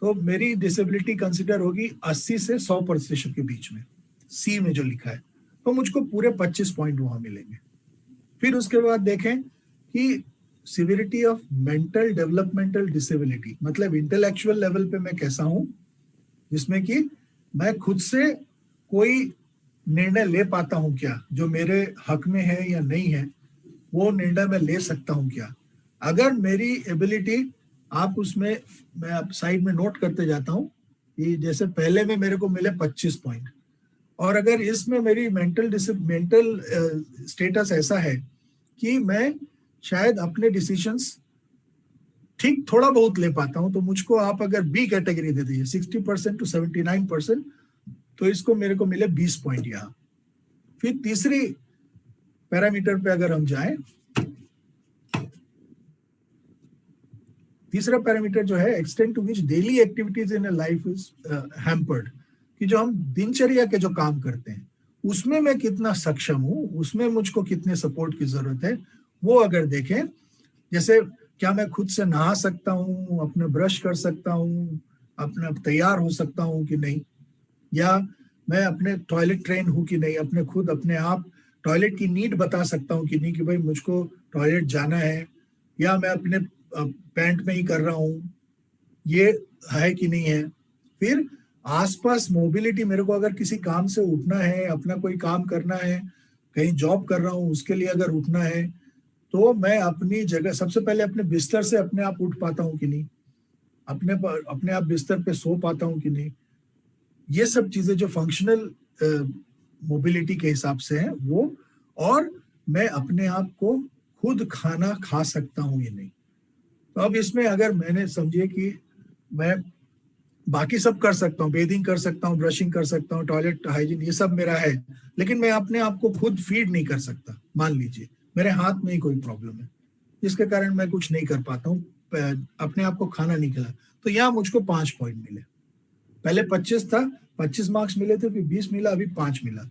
तो मेरी डिसेबिलिटी कंसिडर होगी 80 से 100% के बीच में, सी में जो लिखा है, तो मुझको पूरे 25 पॉइंट वहां मिलेंगे। फिर उसके बाद देखें कि severity of mental developmental disability, मतलब इंटेलेक्चुअल लेवल पे मैं कैसा हूं, जिसमें कि मैं खुद से कोई निर्णय ले पाता हूं क्या, जो मेरे हक में है या नहीं है, वो निर्णय मैं ले सकता हूं क्या। अगर मेरी एबिलिटी, आप उसमें, मैं आप साइड में नोट करते जाता हूं कि जैसे पहले में मेरे को मिले 25 पॉइंट, और अगर इसमें मेरी मेंटल स्टेटस ऐसा है कि मैं शायद अपने डिसीजंस ठीक थोड़ा बहुत ले पाता हूं, तो मुझको आप अगर बी कैटेगरी दे दीजिए 60% टू 79%, तो इसको मेरे को मिले 20 पॉइंट यहाँ। फिर तीसरी पैरामीटर पे अगर हम जाएं, तीसरा पैरामीटर जो है extend to which daily activities in life is hampered, कि जो हम दिनचर्या के जो काम करते हैं उसमें मैं कितना सक्षम हूं, उसमें मुझको कितने सपोर्ट की जरूरत है, वो अगर देखें, जैसे क्या मैं खुद से नहा सकता हूँ, अपने ब्रश कर सकता हूँ, अपना तैयार हो सकता हूँ कि नहीं, या मैं अपने टॉयलेट ट्रेन हूँ कि नहीं, अपने खुद अपने आप टॉयलेट की नीड बता सकता हूँ कि नहीं, कि भाई मुझको टॉयलेट जाना है, या मैं अपने पैंट में ही कर रहा हूँ, ये है कि नहीं है। फिर आसपास मोबिलिटी, मेरे को अगर किसी काम से उठना है, अपना कोई काम करना है, कहीं जॉब कर रहा हूँ उसके लिए अगर उठना है, तो मैं अपनी जगह सबसे पहले अपने बिस्तर से अपने आप उठ पाता हूँ कि नहीं, अपने आप बिस्तर पे सो पाता हूँ कि नहीं, ये सब चीजें जो फंक्शनल मोबिलिटी के हिसाब से है वो, और मैं अपने आप को खुद खाना खा सकता हूँ या नहीं। तो अब इसमें अगर मैंने समझिए कि मैं बाकी सब कर सकता हूँ, बेदिंग कर सकता हूँ, ब्रशिंग कर सकता हूँ, टॉयलेट हाइजीन ये सब मेरा है, लेकिन मैं अपने आप को खुद फीड नहीं कर सकता, मान लीजिए मेरे हाथ में ही कोई प्रॉब्लम है जिसके कारण मैं कुछ नहीं कर पाता हूँ, अपने आप को खाना नहीं खिला, तो यहाँ मुझको 5 पॉइंट मिले। पहले 25 था, 25 मार्क्स मिले थे, फिर 20 मिला, अभी 5 मिला।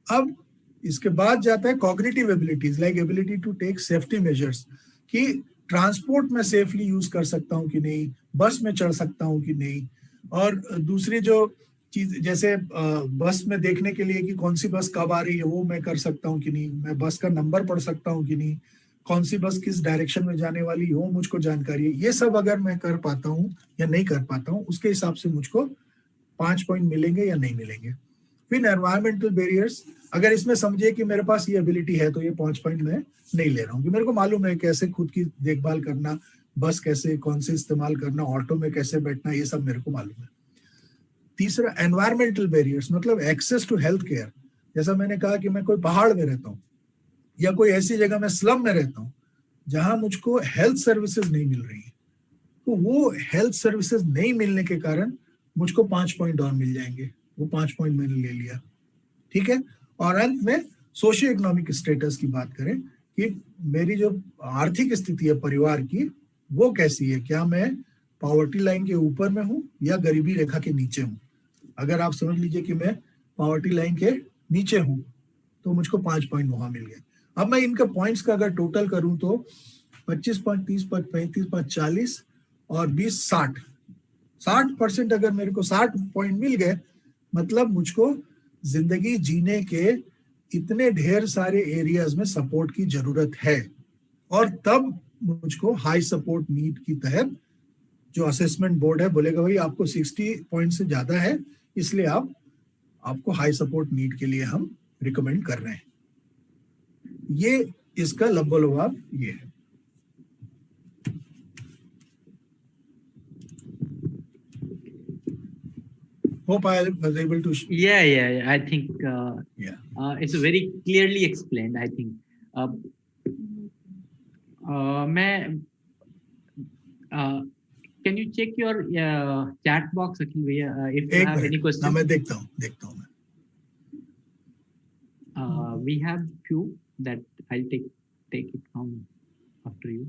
अब इसके बाद जाता है cognitive abilities, like ability to take safety measures, कि ट्रांसपोर्ट में सेफली यूज कर सकता हूँ कि नहीं, बस में चढ़ सकता हूँ कि नहीं, और दूसरी जो चीज जैसे बस में देखने के लिए कि कौन सी बस कब आ रही है वो मैं कर सकता हूँ कि नहीं, मैं बस का नंबर पढ़ सकता हूँ कि नहीं, कौन सी बस किस डायरेक्शन में जाने वाली हो मुझको जानकारी है, ये सब अगर मैं कर पाता हूँ या नहीं कर पाता हूँ, उसके हिसाब से मुझको 5 पॉइंट मिलेंगे या नहीं मिलेंगे। फिर एनवायरमेंटल बैरियर्स, अगर इसमें समझिए कि मेरे पास ये एबिलिटी है तो ये 5 पॉइंट मैं नहीं ले रहा हूँ, कि मेरे को मालूम है कैसे खुद की देखभाल करना, बस कैसे कौन से इस्तेमाल करना, ऑटो में कैसे बैठना, ये सब मेरे को मालूम है। तीसरा एनवायरमेंटल बैरियर्स, मतलब एक्सेस टू हेल्थ केयर, जैसा मैंने कहा कि मैं कोई पहाड़ में रहता हूँ या कोई ऐसी जगह में स्लम में रहता हूँ जहां मुझको हेल्थ सर्विसेज नहीं मिल रही है, तो वो हेल्थ सर्विसेज नहीं मिलने के कारण मुझको 5 पॉइंट और मिल जाएंगे, वो 5 पॉइंट मैंने ले लिया, ठीक है। और अंत में सोशियो इकोनॉमिक स्टेटस की बात करें कि मेरी जो आर्थिक स्थिति है परिवार की वो कैसी है, क्या मैं पॉवर्टी लाइन के ऊपर में हूँ या गरीबी रेखा के नीचे हूँ। अगर आप समझ लीजिए कि मैं पॉवर्टी लाइन के नीचे हूँ तो मुझको 5 पॉइंट वहां मिल गए। अब मैं इनका पॉइंट्स का अगर टोटल करूं तो 25 पॉइंट, 30 पॉइंट, 35 पॉइंट, 40 और 20, 60% अगर मेरे को 60 पॉइंट मिल गए, मतलब मुझको जिंदगी जीने के इतने ढेर सारे एरियाज में सपोर्ट की जरूरत है, और तब मुझको हाई सपोर्ट नीड की तहत जो असेसमेंट बोर्ड है बोलेगा भाई आपको 60 पॉइंट से ज्यादा है, इसलिए आपको हाई सपोर्ट नीड के लिए हम रिकमेंड कर रहे हैं। ये इसका लब्बो-लबाब ये है। Hope I was able to. Yeah. I think Yeah. It's very clearly explained. I think. Can you check your chat box, Akhil bhaiya, if you have any questions? मैं देखता हूँ मैं. We have few that I'll take it from after you.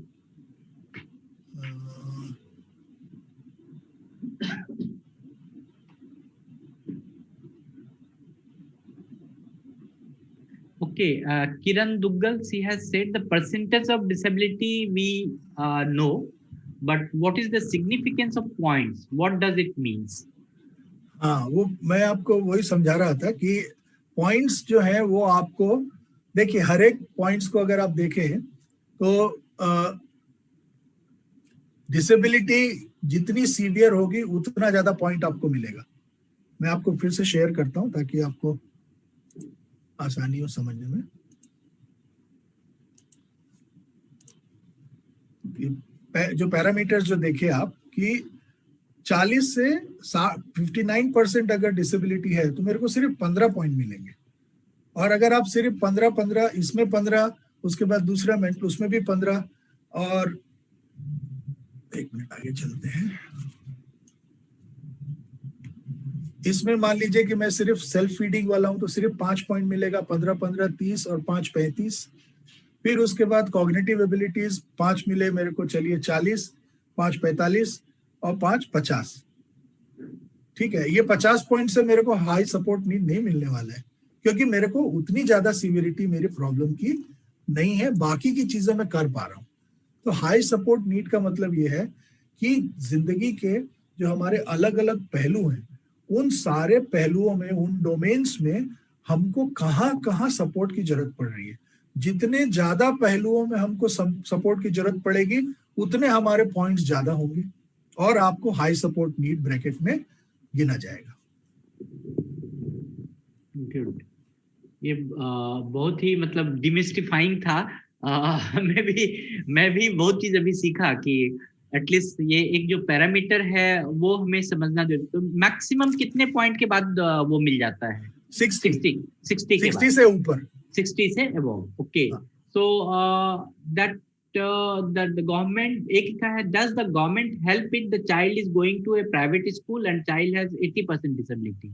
Okay, Kiran Duggal, she has said the percentage of disability we know, but what is the significance of points? What does it means? हाँ, वो मैं आपको वही समझा रहा था कि points जो है वो आपको देखिए, हर एक पॉइंट्स को अगर आप देखें तो डिसेबिलिटी जितनी सीवियर होगी उतना ज्यादा पॉइंट आपको मिलेगा। मैं आपको फिर से शेयर करता हूं ताकि आपको आसानी हो समझने में। जो पैरामीटर्स जो देखे आप कि 40 से 59% अगर डिसेबिलिटी है तो मेरे को सिर्फ 15 पॉइंट मिलेंगे, और अगर आप सिर्फ 15 इसमें 15, उसके बाद दूसरा मेंटल उसमें भी 15, और एक मिनट आगे चलते हैं। इसमें मान लीजिए कि मैं सिर्फ सेल्फ फीडिंग वाला हूं तो सिर्फ 5 पॉइंट मिलेगा, 15 15 30 और 5 35। फिर उसके बाद कॉग्निटिव एबिलिटीज 5 मिले मेरे को, चलिए 40, 5 45 और 5 50। ठीक है, ये 50 पॉइंट से मेरे को हाई सपोर्ट नीड नहीं मिलने वाला है, क्योंकि मेरे को उतनी ज्यादा सीवियरिटी मेरी प्रॉब्लम की नहीं है, बाकी की चीजें मैं कर पा रहा हूँ। तो हाई सपोर्ट नीड का मतलब ये है कि जिंदगी के जो हमारे अलग अलग पहलू हैं, उन सारे पहलुओं में, उन डोमेन्स में हमको कहाँ कहाँ सपोर्ट की जरूरत पड़ रही है। जितने ज्यादा पहलुओं में हमको सपोर्ट की जरूरत पड़ेगी उतने हमारे पॉइंट्स ज्यादा होंगे और आपको हाई सपोर्ट नीड ब्रैकेट में गिना जाएगा। गुड, ये बहुत ही मतलब डिमिस्टिफाइंग था। मैं भी बहुत चीज अभी सीखा कि एटलीस्ट ये एक जो पैरामीटर है वो हमें समझना जरूरी। तो मैक्सिमम कितने पॉइंट के बाद वो मिल जाता है? 60 से ऊपर, 60 से above. Okay, so that the government, एक का है, does the government help if the child is going to a private school and child has 80% disability?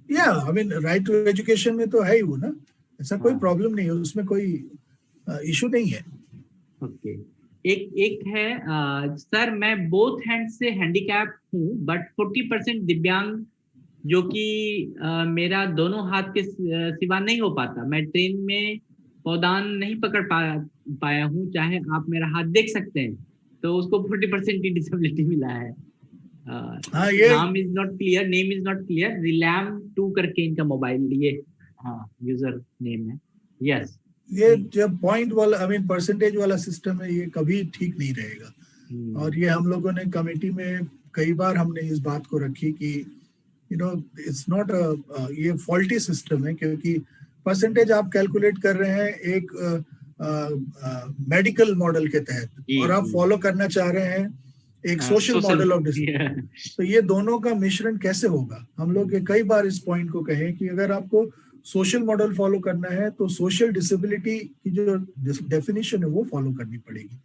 Yeah, I mean right to education में तो है ही वो ना, ऐसा कोई प्रॉब्लम नहीं है, उसमें कोई इशू नहीं है। ओके, एक है सर, मैं बोथ हैंड से हैंडीकैप हूँ बट 40% दिव्यांग, जो कि मेरा दोनों हाथ के सिवा नहीं हो पाता। मैं ट्रेन में पौदान नहीं पकड़ पाया हूँ, चाहे आप मेरा हाथ देख सकते हैं, तो उसको 40% की डिसेबिलिटी मिला है। नाम is not clear, name is not clear, रिलैम 2 करके इनका मोबाइल, ये यूजर नेम है। यस, ये जब पॉइंट वाला, आई मीन परसेंटेज वाला सिस्टम है, ये कभी ठीक नहीं रहेगा। और ये हम लोगों ने कमेटी में कई बार हमने इस बात को रखी कि इट्स नॉट ये फॉल्टी सिस्टम है, क्योंकि परसेंटेज आप कैलकुलेट कर रहे हैं एक मेडिकल मॉडल के तहत, और आप फॉलो करना चाह रहे हैं एक सोशल मॉडल ऑफ डिसेबिलिटी। तो ये दोनों का मिश्रण कैसे होगा? हम लोग कई बार इस पॉइंट को कहें कि अगर आपको सोशल मॉडल फॉलो करना है तो सोशल डिसेबिलिटी की जो डेफिनेशन है वो फॉलो करनी पड़ेगी।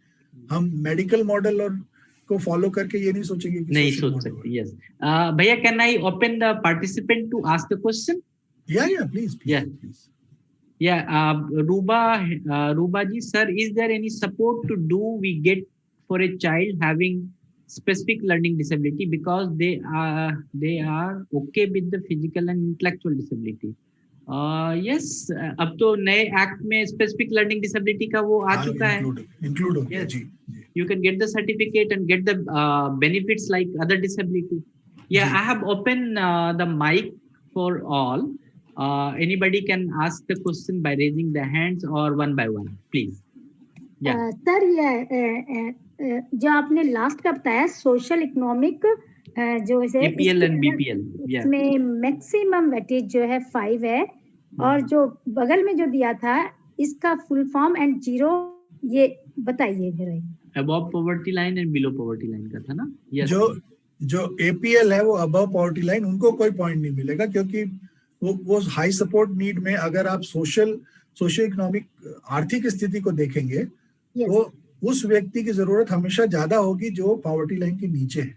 हम मेडिकल मॉडल और को फॉलो करके ये नहीं सोचेंगे कि नहीं सोच सकते। यस भैया, can I open the participant to ask the question? Yeah please. Ruba ji, sir, is there any support to do we get for a child having specific learning disability because they are okay with the physical and intellectual disability? Yes, अब तो नए act में specific learning disability का वो आ चुका है, include हो गया जी। You can get the certificate and get the benefits like other disability. Yeah, I have opened the mic for all. Anybody can ask the question by raising the hands or one by one, please. Yeah. Sir, ये जो आपने last का बताया social economic, जो है APL and BPL, इसमें maximum weightage जो है 5 है, और जो बगल में जो दिया था इसका फुल फॉर्म एंड 0, ये बताइए जरा। Above poverty line and below poverty line का था ना? yes. जो APL है वो अबव पॉवर्टी लाइन, उनको कोई पॉइंट नहीं मिलेगा, क्योंकि वो हाई सपोर्ट नीड में अगर आप सोशल इकोनॉमिक आर्थिक स्थिति को देखेंगे तो उस व्यक्ति की जरूरत हमेशा ज्यादा होगी जो पॉवर्टी लाइन के नीचे है।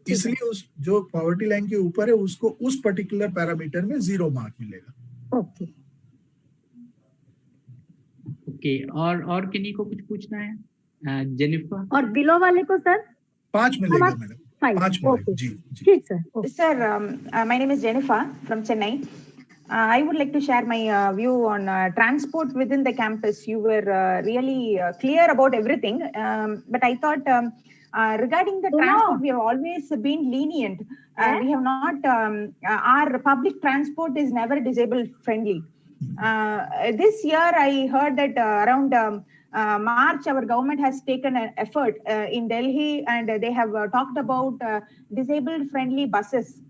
इसलिए उस जो पॉवर्टी लाइन के ऊपर है उसको उस पर्टिकुलर पैरामीटर में 0 मार्क मिलेगा। ओके, और किन्हीं को कुछ पूछना है? जेनिफर। और बिलो वाले को सर 5 मिलेगा मैडम, 5 मिलेगा जी। ठीक sir. Sir, my name is Jennifer from Chennai. I would like to share my view on transport within the campus. You were really clear about everything, but I thought regarding the transport, we have always been lenient. We have not, our public transport is never disabled friendly. This year, I heard that around March, our government has taken an effort in Delhi, and they have talked about disabled friendly buses.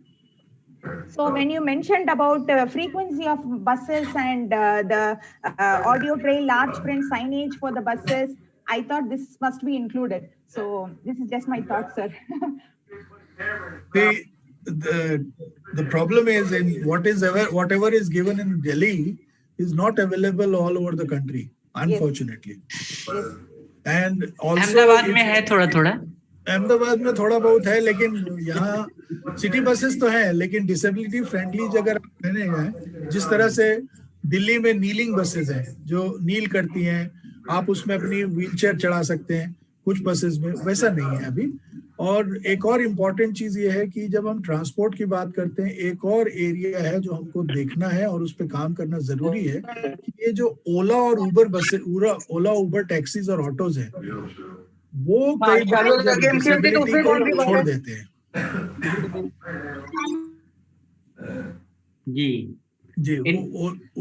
So when you mentioned about frequency of buses and the audio trail, large print signage for the buses, I thought this must be included. So this is just my thought, sir. The problem is in whatever is given in Delhi is not available all over the country, unfortunately. Yes. And also Ahmedabad में है थोड़ा अहमदाबाद में थोड़ा बहुत है, लेकिन यहाँ city buses तो हैं, लेकिन डिसेबिलिटी फ्रेंडली अगर कहने गए, जिस तरह से दिल्ली में नीलिंग बसेस हैं जो नील करती हैं, आप उसमें अपनी व्हीलचेयर चढ़ा सकते हैं, कुछ बसेस में वैसा नहीं है अभी। और एक और इम्पॉर्टेंट चीज ये है कि जब हम ट्रांसपोर्ट की बात करते हैं, एक और एरिया है जो हमको देखना है और उस पर काम करना जरूरी है कि ये जो ओला और उबर बसेस, ओला उबर टैक्सीज और ऑटोज हैं, वो कई बार डिसेबिलिटी को छोड़ देते हैं। जी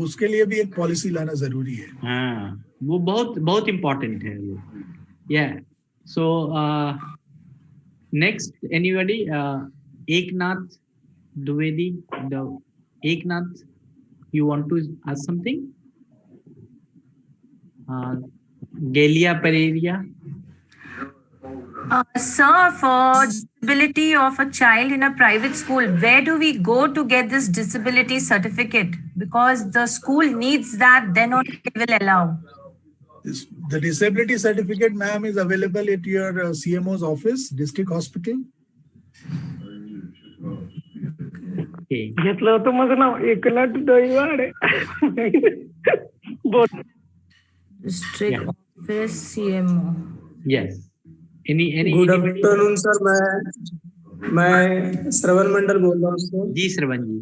उसके लिए भी एक पॉलिसी लाना जरूरी है। हाँ, वो बहुत इम्पोर्टेंट है वो। Yeah so next anybody, Eknath Dwivedi, Eknath, you want to ask something? गेलिया परेरिया। Sir, for disability of a child in a private school, where do we go to get this disability certificate? Because the school needs that, then only they will allow. The disability certificate, ma'am, is available at your CMO's office, district hospital. घेतलं होतं माझं नाव Eknath Daiwade. District office CMO. Yes. Any good afternoon sir, मैं श्रवण मंडल बोल रहा हूँ sir. जी श्रवण जी।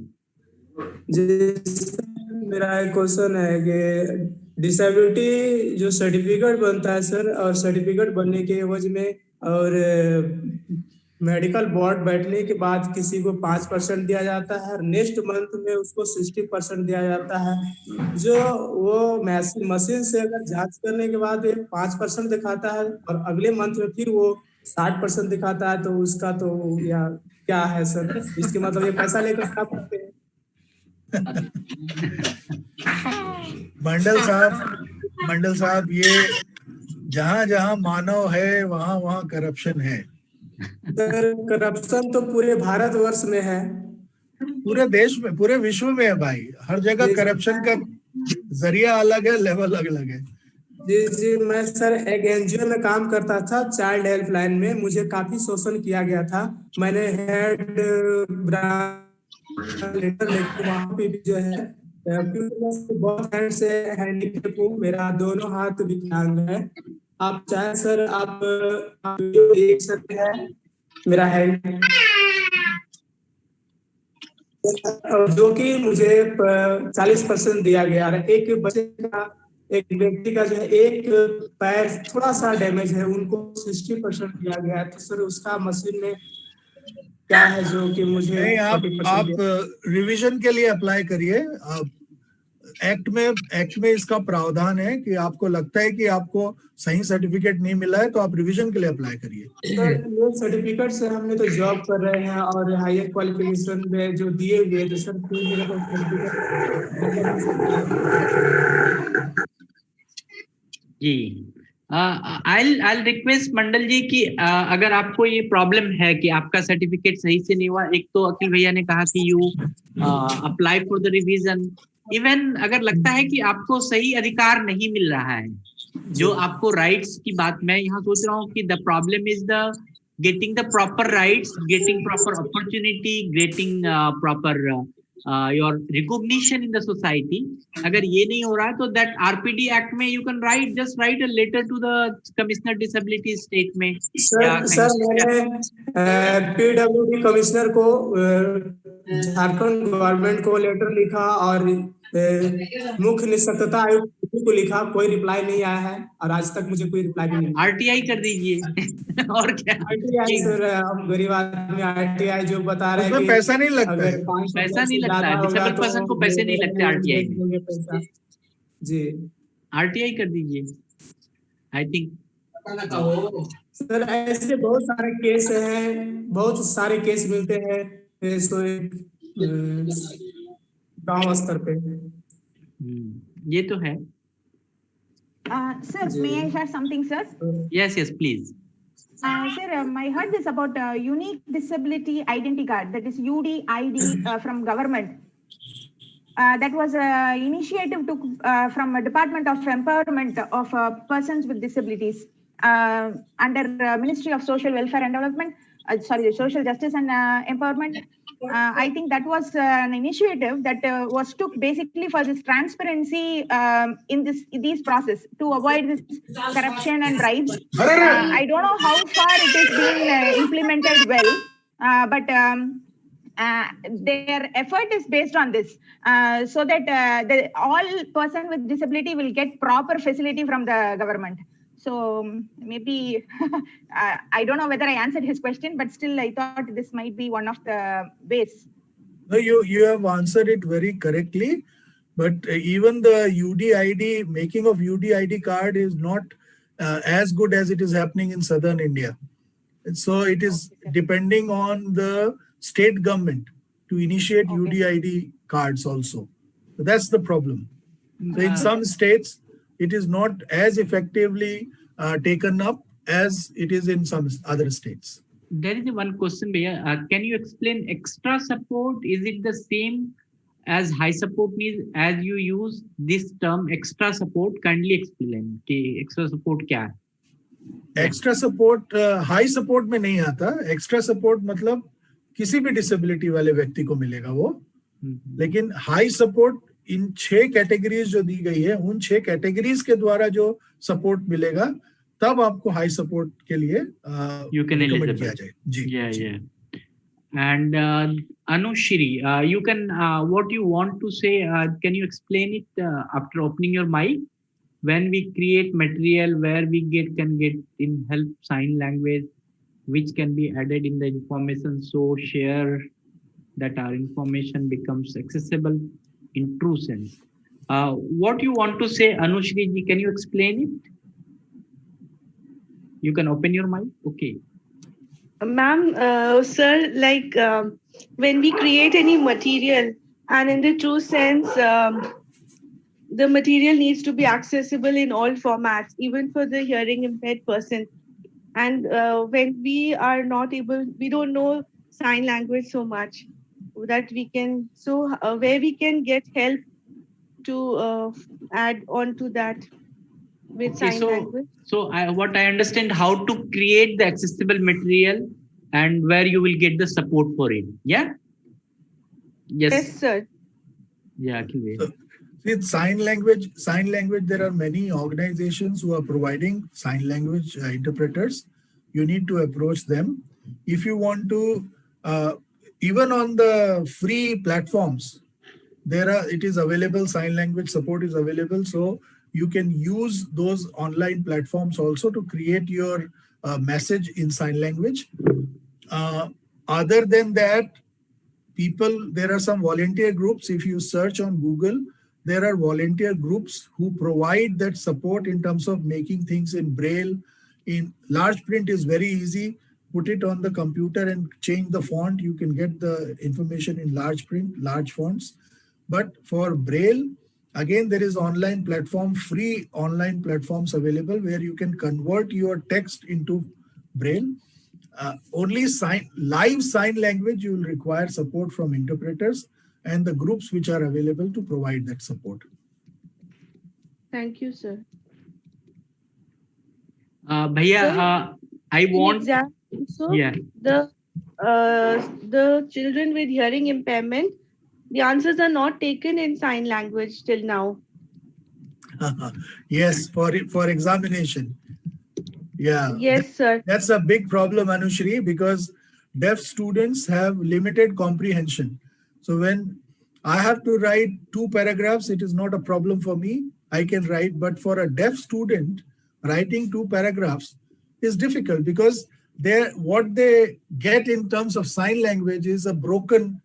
मेरा एक क्वेश्चन है कि डिसेबिलिटी जो सर्टिफिकेट बनता है सर, और सर्टिफिकेट बनने के एवज में और मेडिकल बोर्ड बैठने के बाद किसी को 5% दिया जाता है, नेक्स्ट मंथ में उसको 60% दिया जाता है। जो वो मशीन से अगर जांच करने के बाद 5% दिखाता है और अगले मंथ में फिर वो 60% दिखाता है, तो उसका तो या क्या है सर? इसके मतलब ये पैसा लेकर क्या करते हैं? मंडल साहब, ये जहाँ जहाँ मानव है वहाँ वहाँ करप्शन है। सर करप्शन तो पूरे भारतवर्ष में है, पूरे देश में, पूरे विश्व में है भाई। हर जगह करप्शन का जरिया अलग है, लेवल अलग है। जी मैं सर एक एनजीओ में काम करता था, चाइल्ड हेल्पलाइन में। मुझे काफी शोषण किया गया था। मैंने हेड लेटर लेके वहाँ पे भी जो है, बहुत हैंड से हैंडीकैप हूँ, मेरा दोनों हाथ विकलांग है। आप चाहे सर आप देख सकते हैं मेरा हैंड, जो कि मुझे 40% दिया गया है। एक बच्चे का, एक व्यक्ति का जो है एक पैर थोड़ा सा डैमेज है, उनको 60% दिया गया है। तो सर उसका मशीन में क्या है जो कि मुझे नहीं, आप रिवीजन के लिए अप्लाई करिए। एक्ट में इसका प्रावधान है कि आपको लगता है कि आपको सही सर्टिफिकेट नहीं मिला है तो आप रिवीजन के लिए अप्लाई करिए। सर ये सर्टिफिकेट से हमने तो जॉब कर रहे हैं और हायर क्वालिफिकेशन में जो दिए हुए, तो सर फिर मेरे को जी I'll request मंडल जी कि अगर आपको ये प्रॉब्लम है कि आपका सर्टिफिकेट सही से नहीं हुआ, एक तो अखिल भैया ने कहा कि you apply for the revision. Even अगर लगता है कि आपको सही अधिकार नहीं मिल रहा है, जो आपको राइट्स की बात मैं यहाँ सोच रहा हूँ कि the problem is the getting the proper rights, getting proper opportunity, getting proper your recognition in the society. अगर ये नहीं हो रहा है तो that RPD Act में you can just write a letter to the Commissioner Disability State में. Sir मैंने PWD कमिश्नर को झारखंड गवर्नमेंट को लेटर लिखा और मुख्य निःशक्तता आयुक्त को लिखा, कोई रिप्लाई नहीं आया है और आज तक मुझे कोई रिप्लाई भी नहीं। RTI कर दीजिए और क्या। RTI सर, हम गरीब आदमी, RTI जो बता रहे हैं उसमें पैसा नहीं लगता है। पैसा नहीं लगता है, डिसेबल पर्सन को पैसे नहीं लगते RTI में। जी RTI कर दीजिए, आई थिंक। सर ऐसे बहुत सारे केस हैं, बहुत सारे केस मिलते हैं गांव स्तर पे। ये तो है। Sir, may I share something, sir? Yes, please. Sir, I heard this about unique disability identity card, that is UDID from government. That was an initiative from a Department of Empowerment of Persons with Disabilities under Ministry of Social Welfare and Development, Social Justice and Empowerment. I think that was an initiative that was took basically for this transparency in these process to avoid this corruption and bribes. I don't know how far it is being implemented well, but their effort is based on this, so that all person with disability will get proper facility from the government. So maybe I don't know whether I answered his question, but still I thought this might be one of the ways. No, you have answered it very correctly, but even the UDID, making of UDID card is not as good as it is happening in southern India. And so it is depending on the state government to initiate UDID cards also. So that's the problem. So in some states, it is not as effectively taken up as it is in some other states. There is one question, Bhaiya. Can you explain extra support? Is it the same as high support needs as you use this term extra support? Kindly explain कि extra support क्या है? Extra support high support में नहीं आता. Extra support मतलब किसी भी disability वाले व्यक्ति को मिलेगा वो. लेकिन high support इन 6 कैटेगरीज जो दी गई है, उन 6 कैटेगरीज के द्वारा जो सपोर्ट मिलेगा तब आपको हाई सपोर्ट के लिए रिकमेंड किया जाए। जी। And Anushri, you can what you want to say, can you explain it after opening your mic? When we create material where we can get in help sign language, which can be added in the information, so share that our information becomes accessible in true sense. What you want to say, Anushri ji, can you explain it? You can open your mic. Okay. Ma'am, sir, like when we create any material, and in the true sense, the material needs to be accessible in all formats, even for the hearing impaired person. And when we are not able, we don't know sign language so much that we can, so where we can get help to add on to that with sign language. So what I understand, how to create the accessible material and where you will get the support for it. Yeah. Yes, sir. Yeah. So, with sign language, there are many organizations who are providing sign language interpreters. You need to approach them. If you want to, even on the free platforms, it is available, sign language support is available. So you can use those online platforms also to create your message in sign language. Other than that, there are some volunteer groups. If you search on Google, there are volunteer groups who provide that support in terms of making things in Braille. In large print is very easy. Put it on the computer and change the font. You can get the information in large print, large fonts. But for Braille, again, there is online platform, free online platforms available where you can convert your text into Braille. Only live sign language, you will require support from interpreters and the groups which are available to provide that support. Thank you, sir. Bhaiya, I want. So yeah. The children with hearing impairment, The answers are not taken in sign language till now. Yes, for examination. Yeah. Yes, sir. That's a big problem, Anushri, because deaf students have limited comprehension. So when I have to write 2 paragraphs, it is not a problem for me. I can write, but for a deaf student, writing 2 paragraphs is difficult because what they get in terms of sign language is a broken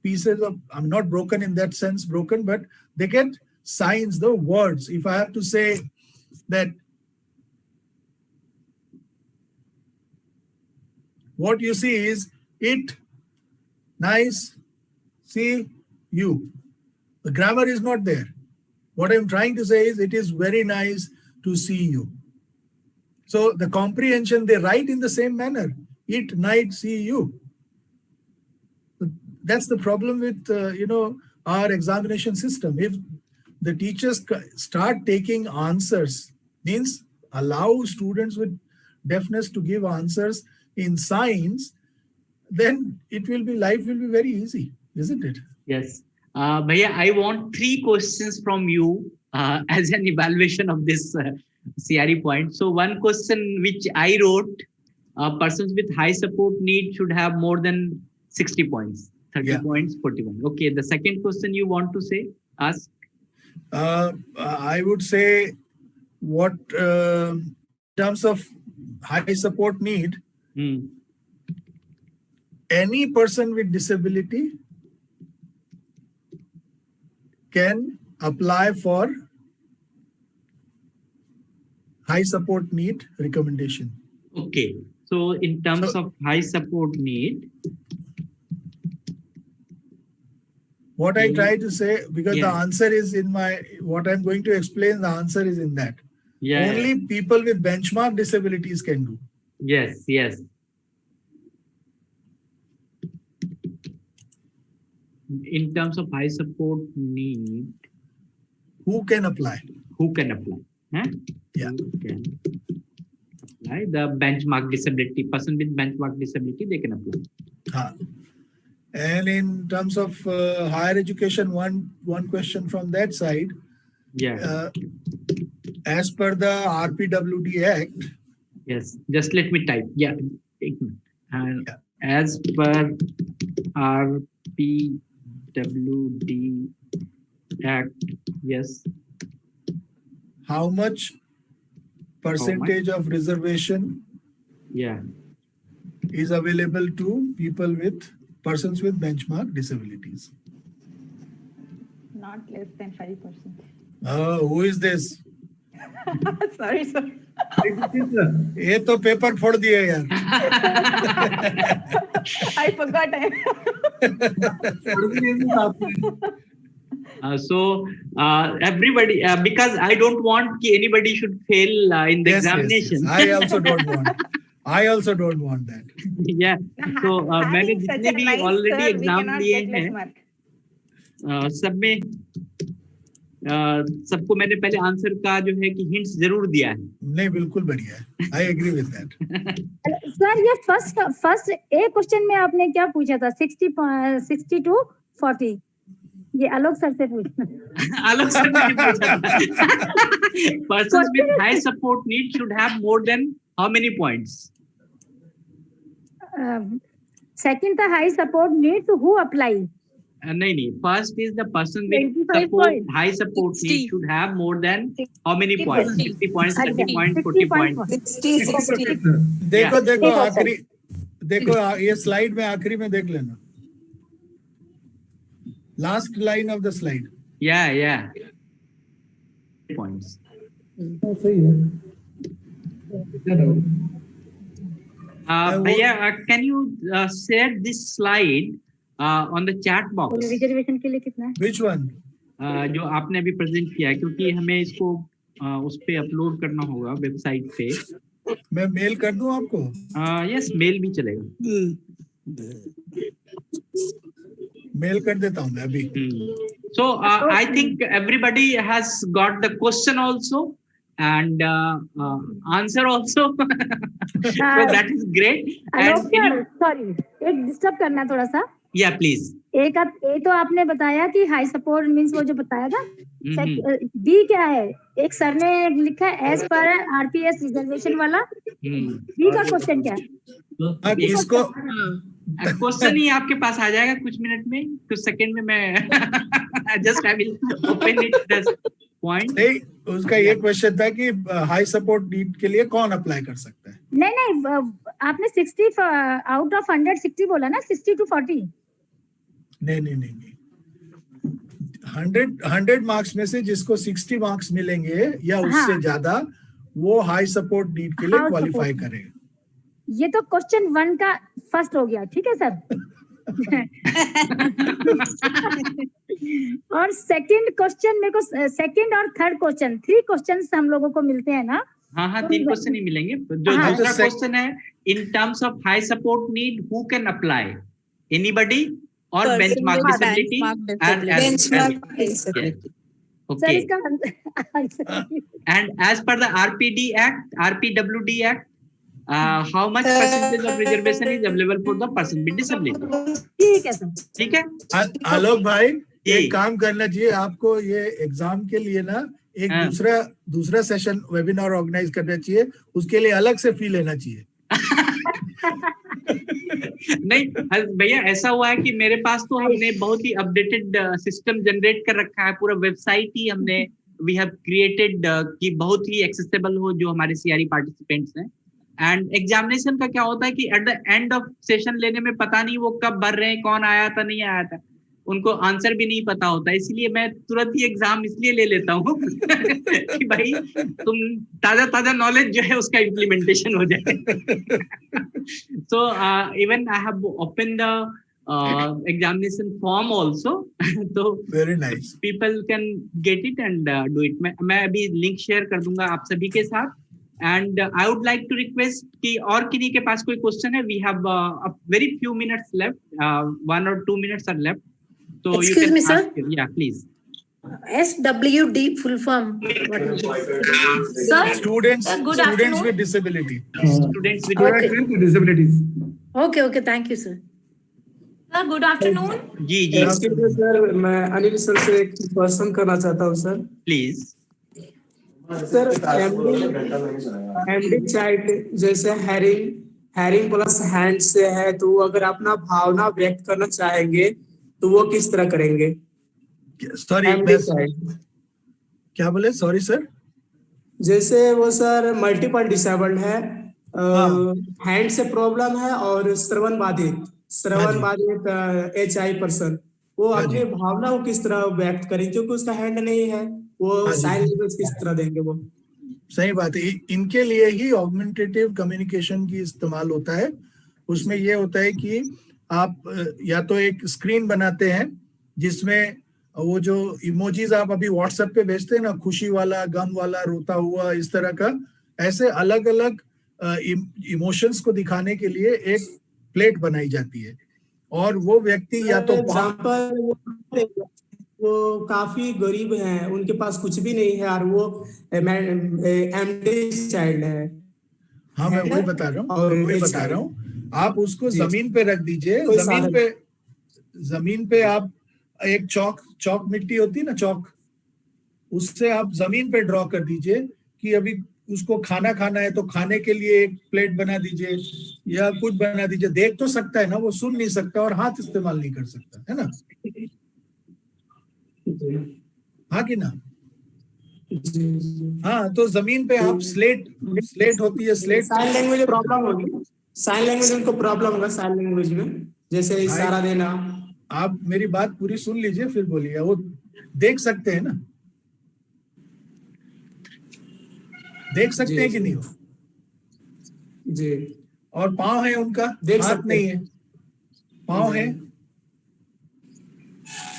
pieces of, I'm not broken in that sense, broken, but they get signs, the words. If I have to say that what you see is it, nice, see, you. The grammar is not there. What I'm trying to say is it is very nice to see you. So the comprehension, they write in the same manner. It, night, see you. That's the problem with, our examination system. If the teachers start taking answers, means allow students with deafness to give answers in signs, then life will be very easy, isn't it? Yes. Bhaiya, I want 3 questions from you as an evaluation of this CRE point. So one question which I wrote, persons with high support need should have more than 60 points, 30 points, 41. Okay, the second question you want to ask? I would say what in terms of high support need, any person with disability can apply for high support need recommendation. Okay. So in terms of high support need, what I try to say, because the answer is in what I'm going to explain, the answer is in that. Only people with benchmark disabilities can do. Yes, yes. In terms of high support need, who can apply? Who can apply? Huh? Yeah. Who can apply? The benchmark disability, person with benchmark disability, they can apply. And in terms of higher education, one question from that side. Yeah. As per the RPWD Act. Yes, just let me type. Yeah. As per RPWD Act, yes. How much percentage of reservation is available to persons with benchmark disabilities? Not less than 5%. Oh, who is this? Sorry, sir. ये तो paper फोड़ दिए यार. I forgot. So everybody, because I don't want anybody should fail in the examination. Yes. I also don't want that. Yeah. So मैंने जितने भी already exam दिए हैं, सब में सबको मैंने पहले आंसर का जो है कि हिंट्स जरूर दिया है. नहीं, बिल्कुल बढ़िया है. I agree with that. Sir ये फर्स्ट ए क्वेश्चन में आपने क्या पूछा था? 60 to 40. ये आलोक सर से पूछना. आलोक सर ने पूछा था. Persons with high support need should have more than how many points? Second था high support need, so who apply? नहीं. First is the person with high support need should have more than how many points? 60 points, 30 points, 40 points. 60. देखो आखिरी, देखो ये slide में आखिरी में देख लेना. Last line of the slide. Yeah. Points. Can you share this slide on the chat box? Reservation के लिए कितना है? Which one? जो आपने अभी प्रेजेंट किया है, क्योंकि हमें इसको उस पे अपलोड करना होगा वेबसाइट पे. मैं मेल कर दूं आपको? यस, मेल भी चलेगा. मेल कर देता हूं मैं अभी. So I think everybody has got the question also and answer also. So that is great. Sorry, एक डिस्टर्ब करना थोड़ा सा. या प्लीज। एक ए तो आपने बताया कि हाई सपोर्ट मींस वो जो बताया था। बी क्या है? एक सर ने लिखा है एज पर आरपीएस रिजर्वेशन वाला। बी का क्वेश्चन क्या है? इसको क्वेश्चन ही आपके पास आ जाएगा कुछ मिनट में, कुछ सेकंड में। मैं just I will open it the point. नहीं, उसका ये क्वेश्चन था कि हाई सपोर्ट नीड के लिए कौन अप्लाई कर सकता है? नहीं, आपने 60 आउट ऑफ 100 60 बोला ना, 60 to 40। नहीं 100 मार्क्स में से जिसको 60 मार्क्स मिलेंगे या उससे ज्यादा, वो हाई सपोर्ट नीड के लिए क्वालिफाई करेगा। ये तो क्वेश्चन 1 का फर्स्ट हो गया, ठीक है सर। और सेकंड क्वेश्चन मेरे को, सेकंड और थर्ड क्वेश्चन 3 क्वेश्चंस हम लोगों को मिलते हैं ना? हाँ 3 क्वेश्चन ही मिलेंगे। जो दूसरा क्वेश्चन है, in terms of high support need who can apply? Anybody और बेंचमार्क डिसेबिलिटी सर इसका and as per the RPWD Act, how much percentage of reservation is available for the person with disability? ठीक है sir, ठीक है। आलोक भाई, एक काम करना चाहिए आपको, ये एग्जाम के लिए ना एक दूसरा सेशन वेबिनार ऑर्गेनाइज करना चाहिए, उसके लिए अलग से फी लेना चाहिए। नहीं भैया, ऐसा हुआ है कि मेरे पास तो हमने बहुत ही अपडेटेड सिस्टम जनरेट कर रखा है, पूरा वेबसाइट ही हमने वी हैव क्रिएटेड कि बहुत ही एक्सेसिबल हो जो हमारे सीआरई पार्टिसिपेंट्स हैं। एंड एग्जामिनेशन का क्या होता है कि at the end of session लेने में पता नहीं वो कब भर रहे हैं, कौन आया था नहीं आया था, उनको आंसर भी नहीं पता होता। इसलिए मैं तुरंत ही एग्जाम इसलिए ले लेता हूँ कि भाई तुम ताजा नॉलेज जो है उसका इम्प्लीमेंटेशन हो जाए। So even I have opened the examination form also, so very nice, people can get it and do it. मैं अभी लिंक शेयर कर दूंगा आप सभी के साथ। And I would like to request कि और किन्हीं के पास कोई क्वेश्चन है? We have a very few minutes left, 1 or 2 minutes are left. So excuse you can me, ask. sir. Yeah, please. SWD full form. Sir, students good afternoon. with disability. Students with disabilities. Okay, thank you, sir. sir, good afternoon. Ji sir, मैं Anil sir से एक question करना चाहता हूँ sir. Please. Sir, MD child जैसे herring plus hand से है, तो अगर अपना भावना व्यक्त करना चाहेंगे तो वो किस तरह करेंगे? सॉरी, क्या बोले? Sorry sir. जैसे वो सर मल्टीपल डिसेबल्ड है, हैंड से प्रॉब्लम है और श्रवण बाधित HI पर्सन, वो अपनी भावना को किस तरह व्यक्त करें, क्योंकि उसका हैंड नहीं है, वो साइन लैंग्वेज किस तरह देंगे? वो सही बात है, इनके लिए ही ऑगमेंटेटिव कम्युनिकेशन की इस्तेमाल होता है। उसमें ये होता है कि आप या तो एक स्क्रीन बनाते हैं जिसमें वो जो इमोजीज आप अभी व्हाट्सएप पे भेजते हैं ना, खुशी वाला, गम वाला, रोता हुआ, इस तरह का, ऐसे अलग अलग इमोशंस को दिखाने के लिए एक प्लेट बनाई जाती है। और वो व्यक्ति या तो वो काफी गरीब हैं, उनके पास कुछ भी नहीं है और वो एमडी चाइल्ड है। हाँ, मैं वही बता रहा हूँ, आप उसको जमीन पे रख दीजिए। जमीन पे आप एक चौक मिट्टी होती है ना, चौक, उससे आप जमीन पे ड्रॉ कर दीजिए कि अभी उसको खाना है तो खाने के लिए एक प्लेट बना दीजिए या कुछ बना दीजिए। देख तो सकता है ना, वो सुन नहीं सकता और हाथ इस्तेमाल नहीं कर सकता, है ना? हाँ कि ना? हाँ, तो जमीन पे आप स्लेट होती है, स्लेट। साइन लैंग्वेज प्रॉब्लम होगी, साइन लैंग्वेज उनको प्रॉब्लम होगा, साइन लैंग्वेज में जैसे इशारा देना। आप मेरी बात पूरी सुन लीजिए फिर बोलिए। वो देख सकते हैं ना, देख सकते हैं कि नहीं हो? जी। और पाँव है उनका, हाथ नहीं है, पाँव है,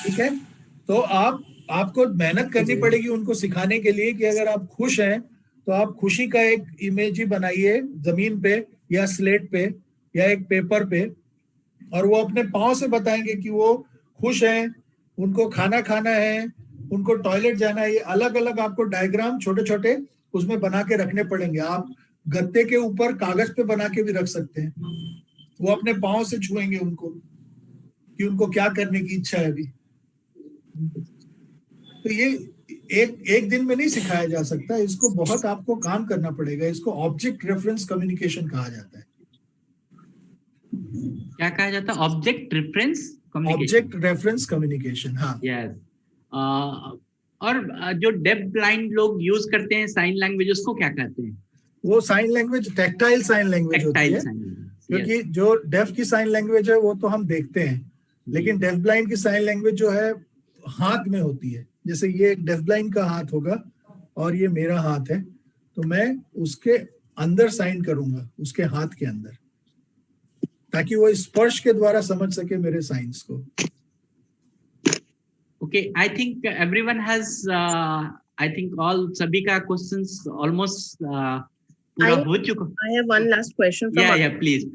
ठीक है? तो आपको मेहनत करनी पड़ेगी उनको सिखाने के लिए कि अगर आप खुश हैं तो आप खुशी का एक इमेज ही बनाइए जमीन पे या स्लेट पे या एक पेपर पे, और वो अपने पाँव से बताएंगे कि वो खुश हैं, उनको खाना है, उनको टॉयलेट जाना है। ये अलग अलग आपको डायग्राम छोटे छोटे उसमें बना के रखने पड़ेंगे। आप गत्ते के ऊपर कागज पे बना के भी रख सकते हैं। वो अपने पाँव से छुएंगे उनको कि कि उनको क्या करने की इच्छा है अभी। तो ये एक दिन में नहीं सिखाया जा सकता, इसको बहुत आपको काम करना पड़ेगा। इसको ऑब्जेक्ट रेफरेंस कम्युनिकेशन कहा जाता है। क्या कहा जाता है? Object reference communication. Object reference communication, हाँ। यस। और जो डेफ ब्लाइंड लोग यूज करते हैं साइन लैंग्वेज, उसको क्या कहते हैं? वो sign language tactile sign language होती है, क्योंकि जो डेफ की साइन लैंग्वेज है वो तो हम देखते हैं, लेकिन डेफ ब्लाइंड की साइन लैंग्वेज जो है हाथ में होती है। जैसे ये डेफ ब्लाइंड का हाथ होगा और ये मेरा हाथ है, तो मैं उसके अंदर साइन करूंगा, उसके हाथ के अंदर, ताकि वो स्पर्श के द्वारा समझ सके मेरे साइंस को। Okay, I think everyone has, I think सभी का questions almost पूरा हो चुका। I have one last question from Yeah, please.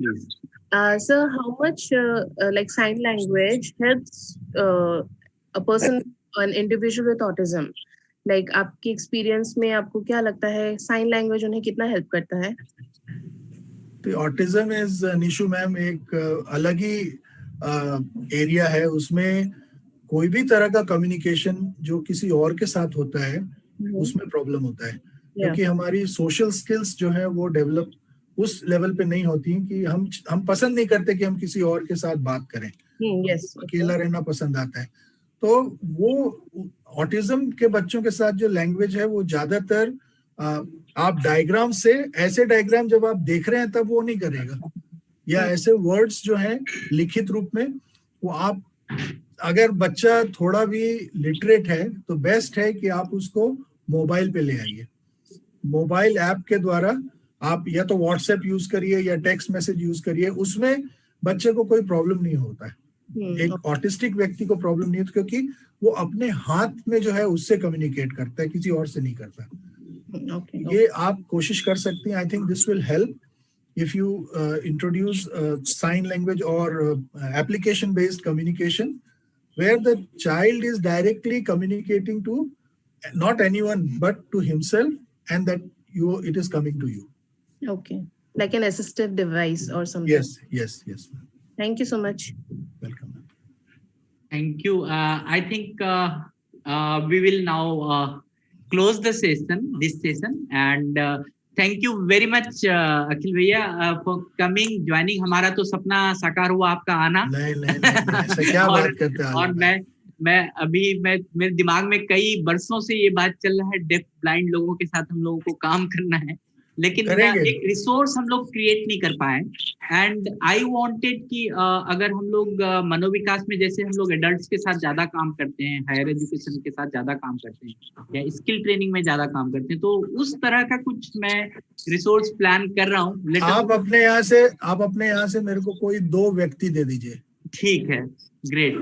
Sir, how much like sign language helps a person, an individual with autism? Like आपकी experience में आपको क्या लगता है sign language उन्हें कितना help करता है? तो ऑटिज्म इज निशु मैम एक अलग ही एरिया है। उसमें कोई भी तरह का कम्युनिकेशन जो किसी और के साथ होता है उसमें प्रॉब्लम होता है, क्योंकि हमारी सोशल स्किल्स जो है वो डेवलप उस लेवल पे नहीं होती कि हम पसंद नहीं करते कि हम किसी और के साथ बात करें। अकेला रहना पसंद आता है। तो वो ऑटिज्म के बच्चों के साथ जो लैंग्वेज है वो ज्यादातर आप डायग्राम से, ऐसे डायग्राम जब आप देख रहे हैं तब वो नहीं करेगा, या ऐसे वर्ड्स जो हैं लिखित रूप में, वो आप, अगर बच्चा थोड़ा भी लिटरेट है तो बेस्ट है कि आप उसको मोबाइल पे ले आइए। मोबाइल ऐप के द्वारा आप या तो व्हाट्सएप यूज करिए या टेक्स्ट मैसेज यूज करिए, उसमें बच्चे को कोई प्रॉब्लम नहीं होता है। एक ऑटिस्टिक व्यक्ति को प्रॉब्लम नहीं होती, क्योंकि वो अपने हाथ में जो है उससे कम्युनिकेट करता है, किसी और से नहीं करता। ये आप कोशिश कर सकती हैं। I think this will help if you introduce sign language or application based communication, where the child is directly communicating to not anyone but to himself, and that it is coming to you. Okay, like an assistive device or something. Yes. Thank you so much. Welcome. Thank you. I think we will now close this session, and thank you very much अखिल भैया for coming, joining। हमारा तो सपना साकार हुआ आपका आना। नहीं ऐसा क्या बात करते हैं। और मैं अभी मेरे दिमाग में कई बरसों से ये बात चल रहा है, डेफ ब्लाइंड लोगों के साथ हम लोगों को काम करना है, लेकिन एक रिसोर्स हम लोग क्रिएट नहीं कर पाए। एंड आई वांटेड कि अगर हम लोग मनोविकास में, जैसे हम लोग एडल्ट्स के साथ ज्यादा काम करते हैं, हायर एजुकेशन के साथ ज्यादा काम करते हैं, या स्किल ट्रेनिंग में ज्यादा काम करते हैं, तो उस तरह का कुछ मैं रिसोर्स प्लान कर रहा हूँ। आप अपने यहाँ से मेरे को कोई 2 व्यक्ति दे दीजिए। ठीक है, ग्रेट।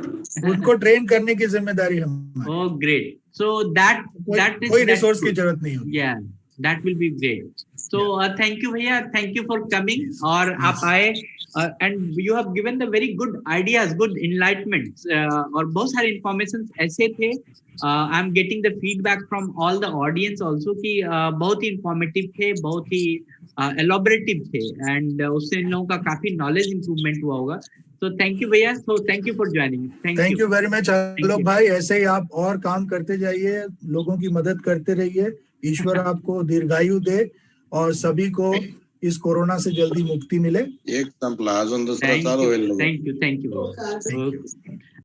उनको ट्रेन करने की जिम्मेदारी हमारी। Oh great. So that is कोई रिसोर्स की जरूरत नहीं होगी। या that will be great. So thank you भैया, thank you for coming। और आप आए and you have given the very good ideas, good enlightenments, और बहुत सारे information ऐसे थे। I am getting the feedback from all the audience also कि बहुत ही informative थे, बहुत ही elaborative थे, and उससे इन लोगों का काफी knowledge improvement हुआ होगा। So thank you भैया, so thank you for joining। Thank you very much आलोक भाई। ऐसे ही आप और काम करते जाइए, लोगों की मदद करते रहिए। ईश्वर आपको दीर्घायु दे और सभी को इस कोरोना से जल्दी मुक्ति मिले। एकदम प्लाजन दूसरा चालू है। Thank you.